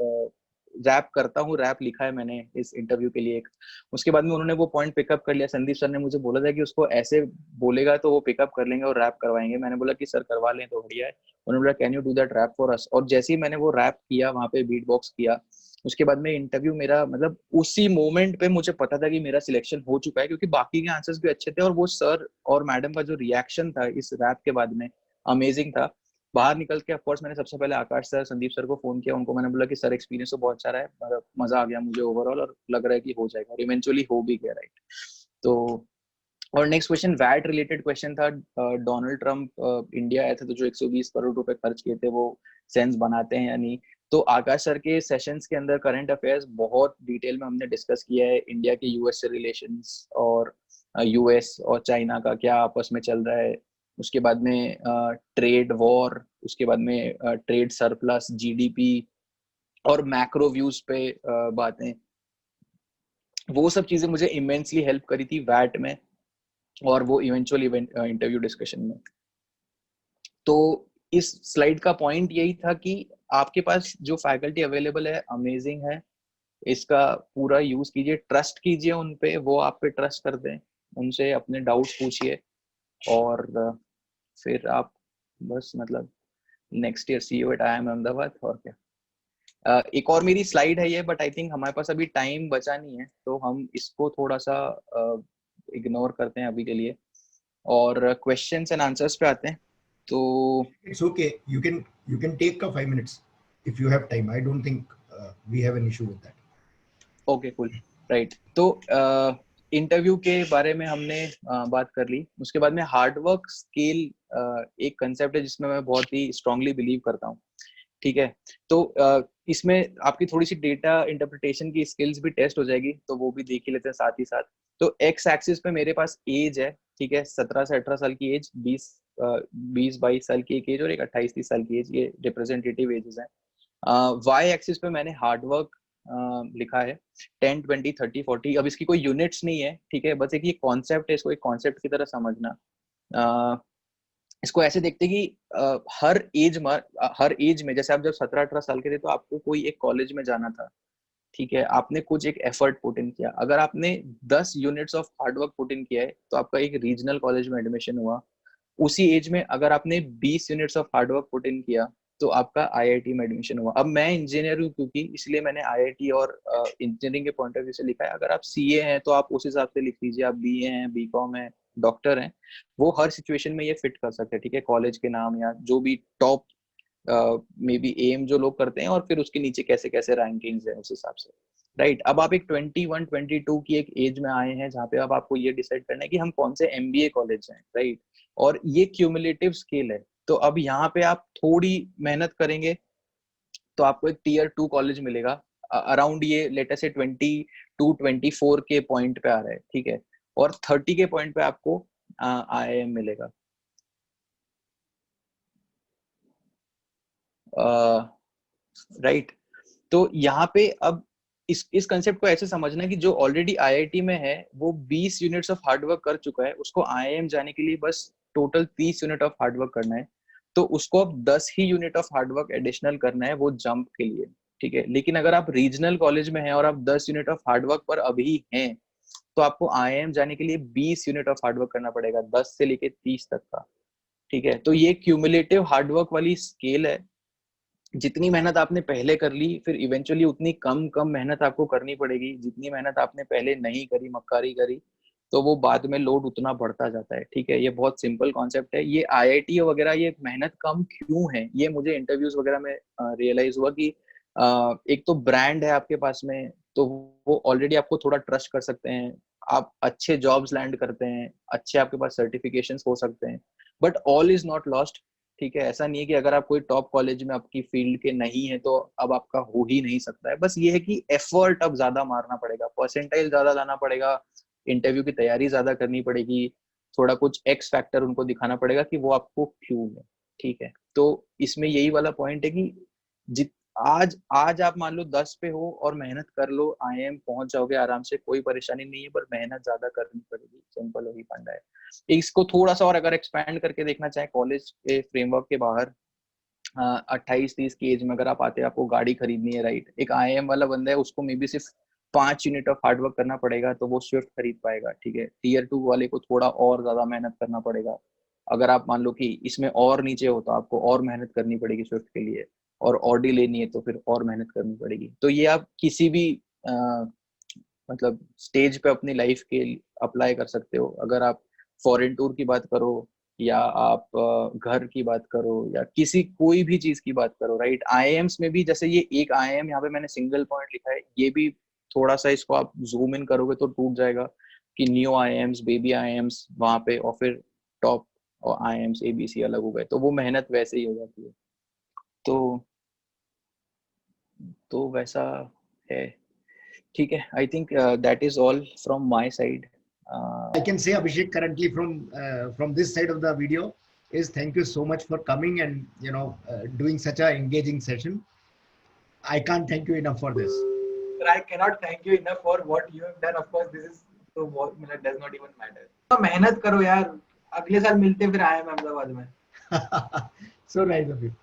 रैप करता हूँ, रैप लिखा है मैंने इस इंटरव्यू के लिए एक। उसके बाद में उन्होंने वो पॉइंट पिकअप कर लिया। संदीप सर ने मुझे बोला था कि उसको ऐसे बोलेगा तो वो पिकअप कर लेंगे और रैप करवाएंगे। मैंने बोला कि सर करवा लें तो बढ़िया है। उन्होंने बोला can you do that rap for us. और जैसे ही मैंने वो रैप किया वहां पे, बीट बॉक्स किया, उसके बाद में इंटरव्यू मेरा मतलब उसी मोमेंट पे मुझे पता था कि मेरा सिलेक्शन हो चुका है, क्योंकि बाकी के आंसर्स भी अच्छे थे और वो सर और मैडम का जो रिएक्शन था इस रैप के बाद में अमेजिंग था। बाहर निकल के ऑफकोर्स मैंने सबसे पहले आकाश सर, संदीप सर को फोन किया। उनको मैंने बोला कि सर एक्सपीरियंस तो बहुत अच्छा रहा है, मतलब मजा आ गया मुझे ओवरऑल, और लग रहा है कि हो जाएगा, और इवेंचुअली हो भी गया, राइट। तो और next question VAT related question था। डोनाल्ड ट्रंप इंडिया आए थे तो जो 120 करोड़ रुपए खर्च किए थे वो सेंस बनाते हैं या नहीं। तो आकाश सर के सेशंस के अंदर करंट अफेयर्स बहुत डिटेल में हमने डिस्कस किया है। इंडिया के यूएस से रिलेशंस, और यूएस और चाइना का क्या आपस में चल रहा है। उसके बाद में ट्रेड वॉर, उसके बाद में ट्रेड सरप्लस, जीडीपी और मैक्रो व्यूज पे बातें। वो सब चीजें मुझे इमेंसली हेल्प करी थी वैट में और वो इवेंचुअल इंटरव्यू डिस्कशन में। तो इस स्लाइड का पॉइंट यही था कि आपके पास जो फैकल्टी अवेलेबल है अमेजिंग है, इसका पूरा यूज कीजिए, ट्रस्ट कीजिए उन पे, वो आप पे ट्रस्ट कर दें, उनसे अपने डाउट्स पूछिए, और फिर आप बस मतलब next year see you at I M Ahmedabad. और क्या एक और मेरी स्लाइड है ये, बट आई थिंक हमारे पास अभी टाइम बचा नहीं है, तो हम इसको थोड़ा सा इग्नोर करते हैं अभी के लिए और क्वेश्चंस एंड आंसर्स पे आते हैं। तो It's okay. You can take a 5 minutes if you have time. I don't think we have an issue with that. Okay cool, right. तो इंटरव्यू के बारे में हमने बात कर ली। उसके बाद में हार्डवर्क स्केल एक कंसेप्ट है जिसमें मैं बहुत ही स्ट्रांगली बिलीव करता हूँ, ठीक है। तो इसमें आपकी थोड़ी सी डेटा इंटरप्रिटेशन की स्किल्स भी टेस्ट हो जाएगी, तो वो भी देख ही लेते हैं साथ ही साथ। तो एक्स एक्सिस पे मेरे पास एज है, ठीक है, 17 से 18 साल की एज, 20-22 साल की एक एज और एक 28-30 साल की एज, ये रिप्रेजेंटेटिव एजेस हैं। वाई एक्सिस पे मैंने हार्डवर्क लिखा है, 10, 20, 30, 40। अब इसकी कोई यूनिट्स नहीं है, ठीक है, बस एक ये कॉन्सेप्ट है, इसको एक कॉन्सेप्ट की तरह समझना। इसको ऐसे देखते कि हर एज में, जैसे आप जब 17-18 साल के थे तो आपको कोई एक कॉलेज में जाना था, ठीक है, आपने कुछ एक एफर्ट पुट इन किया। अगर आपने 10 units of hard work put in किया है तो आपका एक रीजनल कॉलेज में एडमिशन हुआ। उसी एज में अगर आपने 20 units of hard work put in किया तो आपका आईआईटी में एडमिशन हुआ। अब मैं इंजीनियर हूँ क्योंकि, इसलिए मैंने आईआईटी और इंजीनियरिंग के पॉइंट ऑफ व्यू से लिखा है। अगर आप सीए हैं तो आप उस हिसाब से लिख लीजिए, आप बीए हैं, बीकॉम है, डॉक्टर हैं, वो हर सिचुएशन में ये फिट कर सकते हैं, ठीक है, कॉलेज के नाम या जो भी टॉप मे बी एम जो लोग करते हैं, और फिर उसके नीचे कैसे कैसे रैंकिंग्स है उस हिसाब से, राइट। अब आप एक 21-22 की एक एज में आए हैं जहाँ पे अब आपको ये डिसाइड करना है कि हम कौन से एमबीए कॉलेज हैं, राइट। और ये क्यूमुलेटिव स्केल है, तो अब यहाँ पे आप थोड़ी मेहनत करेंगे तो आपको एक टीयर 2 कॉलेज मिलेगा अराउंड, ये लेटेस्ट से 22-24 के पॉइंट पे आ रहा है, ठीक है, और 30 के पॉइंट पे आपको आईआईएम मिलेगा, राइट। तो यहाँ पे अब इस कंसेप्ट को ऐसे समझना कि जो ऑलरेडी आईआईटी में है वो 20 यूनिट्स ऑफ हार्डवर्क कर चुका है, उसको आईआईएम जाने के लिए बस टोटल 30 यूनिट ऑफ हार्डवर्क करना है, तो उसको अब 10 ही यूनिट ऑफ हार्डवर्क एडिशनल करना है वो जंप के लिए, ठीक है। लेकिन अगर आप रीजनल कॉलेज में हैं और आप 10 यूनिट ऑफ हार्डवर्क पर अभी हैं, तो आपको आईआईएम जाने के लिए 20 यूनिट ऑफ हार्डवर्क करना पड़ेगा, 10 से लेके 30 तक का, ठीक है। तो ये क्यूमुलेटिव हार्डवर्क वाली स्केल है। जितनी मेहनत आपने पहले कर ली, फिर इवेंचुअली उतनी कम कम मेहनत आपको करनी पड़ेगी। जितनी मेहनत आपने पहले नहीं करी, मक्कारी करी, तो वो बाद में लोड उतना बढ़ता जाता है, ठीक है। ये बहुत सिंपल कॉन्सेप्ट है। ये आईआईटी वगैरह ये मेहनत कम क्यों है, ये मुझे इंटरव्यूज वगैरह में रियलाइज हुआ कि एक तो ब्रांड है आपके पास में, तो वो ऑलरेडी आपको थोड़ा ट्रस्ट कर सकते हैं, आप अच्छे जॉब्स लैंड करते हैं, अच्छे आपके पास सर्टिफिकेशंस हो सकते हैं। But all is not lost, ठीक है। ऐसा नहीं है कि अगर आप कोई टॉप कॉलेज में आपकी फील्ड के नहीं है तो अब आपका हो ही नहीं सकता है। बस ये है कि एफर्ट अब ज्यादा मारना पड़ेगा, परसेंटाइल ज्यादा लाना पड़ेगा, इंटरव्यू की तैयारी ज्यादा करनी पड़ेगी, थोड़ा कुछ एक्स फैक्टर उनको दिखाना पड़ेगा कि वो आपको क्यों है, ठीक है। तो इसमें यही वाला पॉइंट है कि जित आज आज आप मान लो 10 पे हो और मेहनत कर लो, आईएम पहुंच जाओगे आराम से, कोई परेशानी नहीं है, पर मेहनत ज्यादा करनी पड़ेगी, सिंपल वही फंडा है। इसको थोड़ा सा और अगर एक्सपैंड करके देखना चाहे कॉलेज के फ्रेमवर्क के बाहर, 28-30 की एज में अगर आप आते हैं, आपको गाड़ी खरीदनी है, राइट, एक आईएम वाला बंदा है उसको मे बी सिर्फ 5 यूनिट ऑफ हार्डवर्क करना पड़ेगा तो वो स्विफ्ट खरीद पाएगा, ठीक है। टीयर 2 वाले को थोड़ा और ज्यादा मेहनत करना पड़ेगा। अगर आप मान लो कि इसमें और नीचे हो तो आपको और मेहनत करनी पड़ेगी स्विफ्ट के लिए, और ऑडी लेनी है तो फिर और मेहनत करनी पड़ेगी। तो ये आप किसी भी मतलब स्टेज पे अपनी लाइफ के अप्लाई कर सकते हो। अगर आप फॉरेन टूर की बात करो, या आप घर की बात करो, या किसी कोई भी चीज की बात करो, राइट। आईएम्स में भी जैसे ये एक आईएम यहाँ पे मैंने सिंगल पॉइंट लिखा है, ये भी थोड़ा सा इसको आप जूम इन करोगे तो टूट जाएगा कि न्यू आईएम्स, बेबी आईएम्स वहां पे, और फिर टॉप और आईएम्स एबीसी अलग हो गए, तो वो मेहनत वैसे ही हो जाती है। तो वैसा है, ठीक है। I think that is all from my side. I can say, Abhishek, currently from this side of the video, is thank you so much for coming and doing such a engaging session. I can't thank you enough for this. But I cannot thank you enough for what you have done. Of course, this is so मतलब does not even matter. तो मेहनत करो यार, अगले साल मिलते हैं फिर आईएम अहमदाबाद में. So nice of you.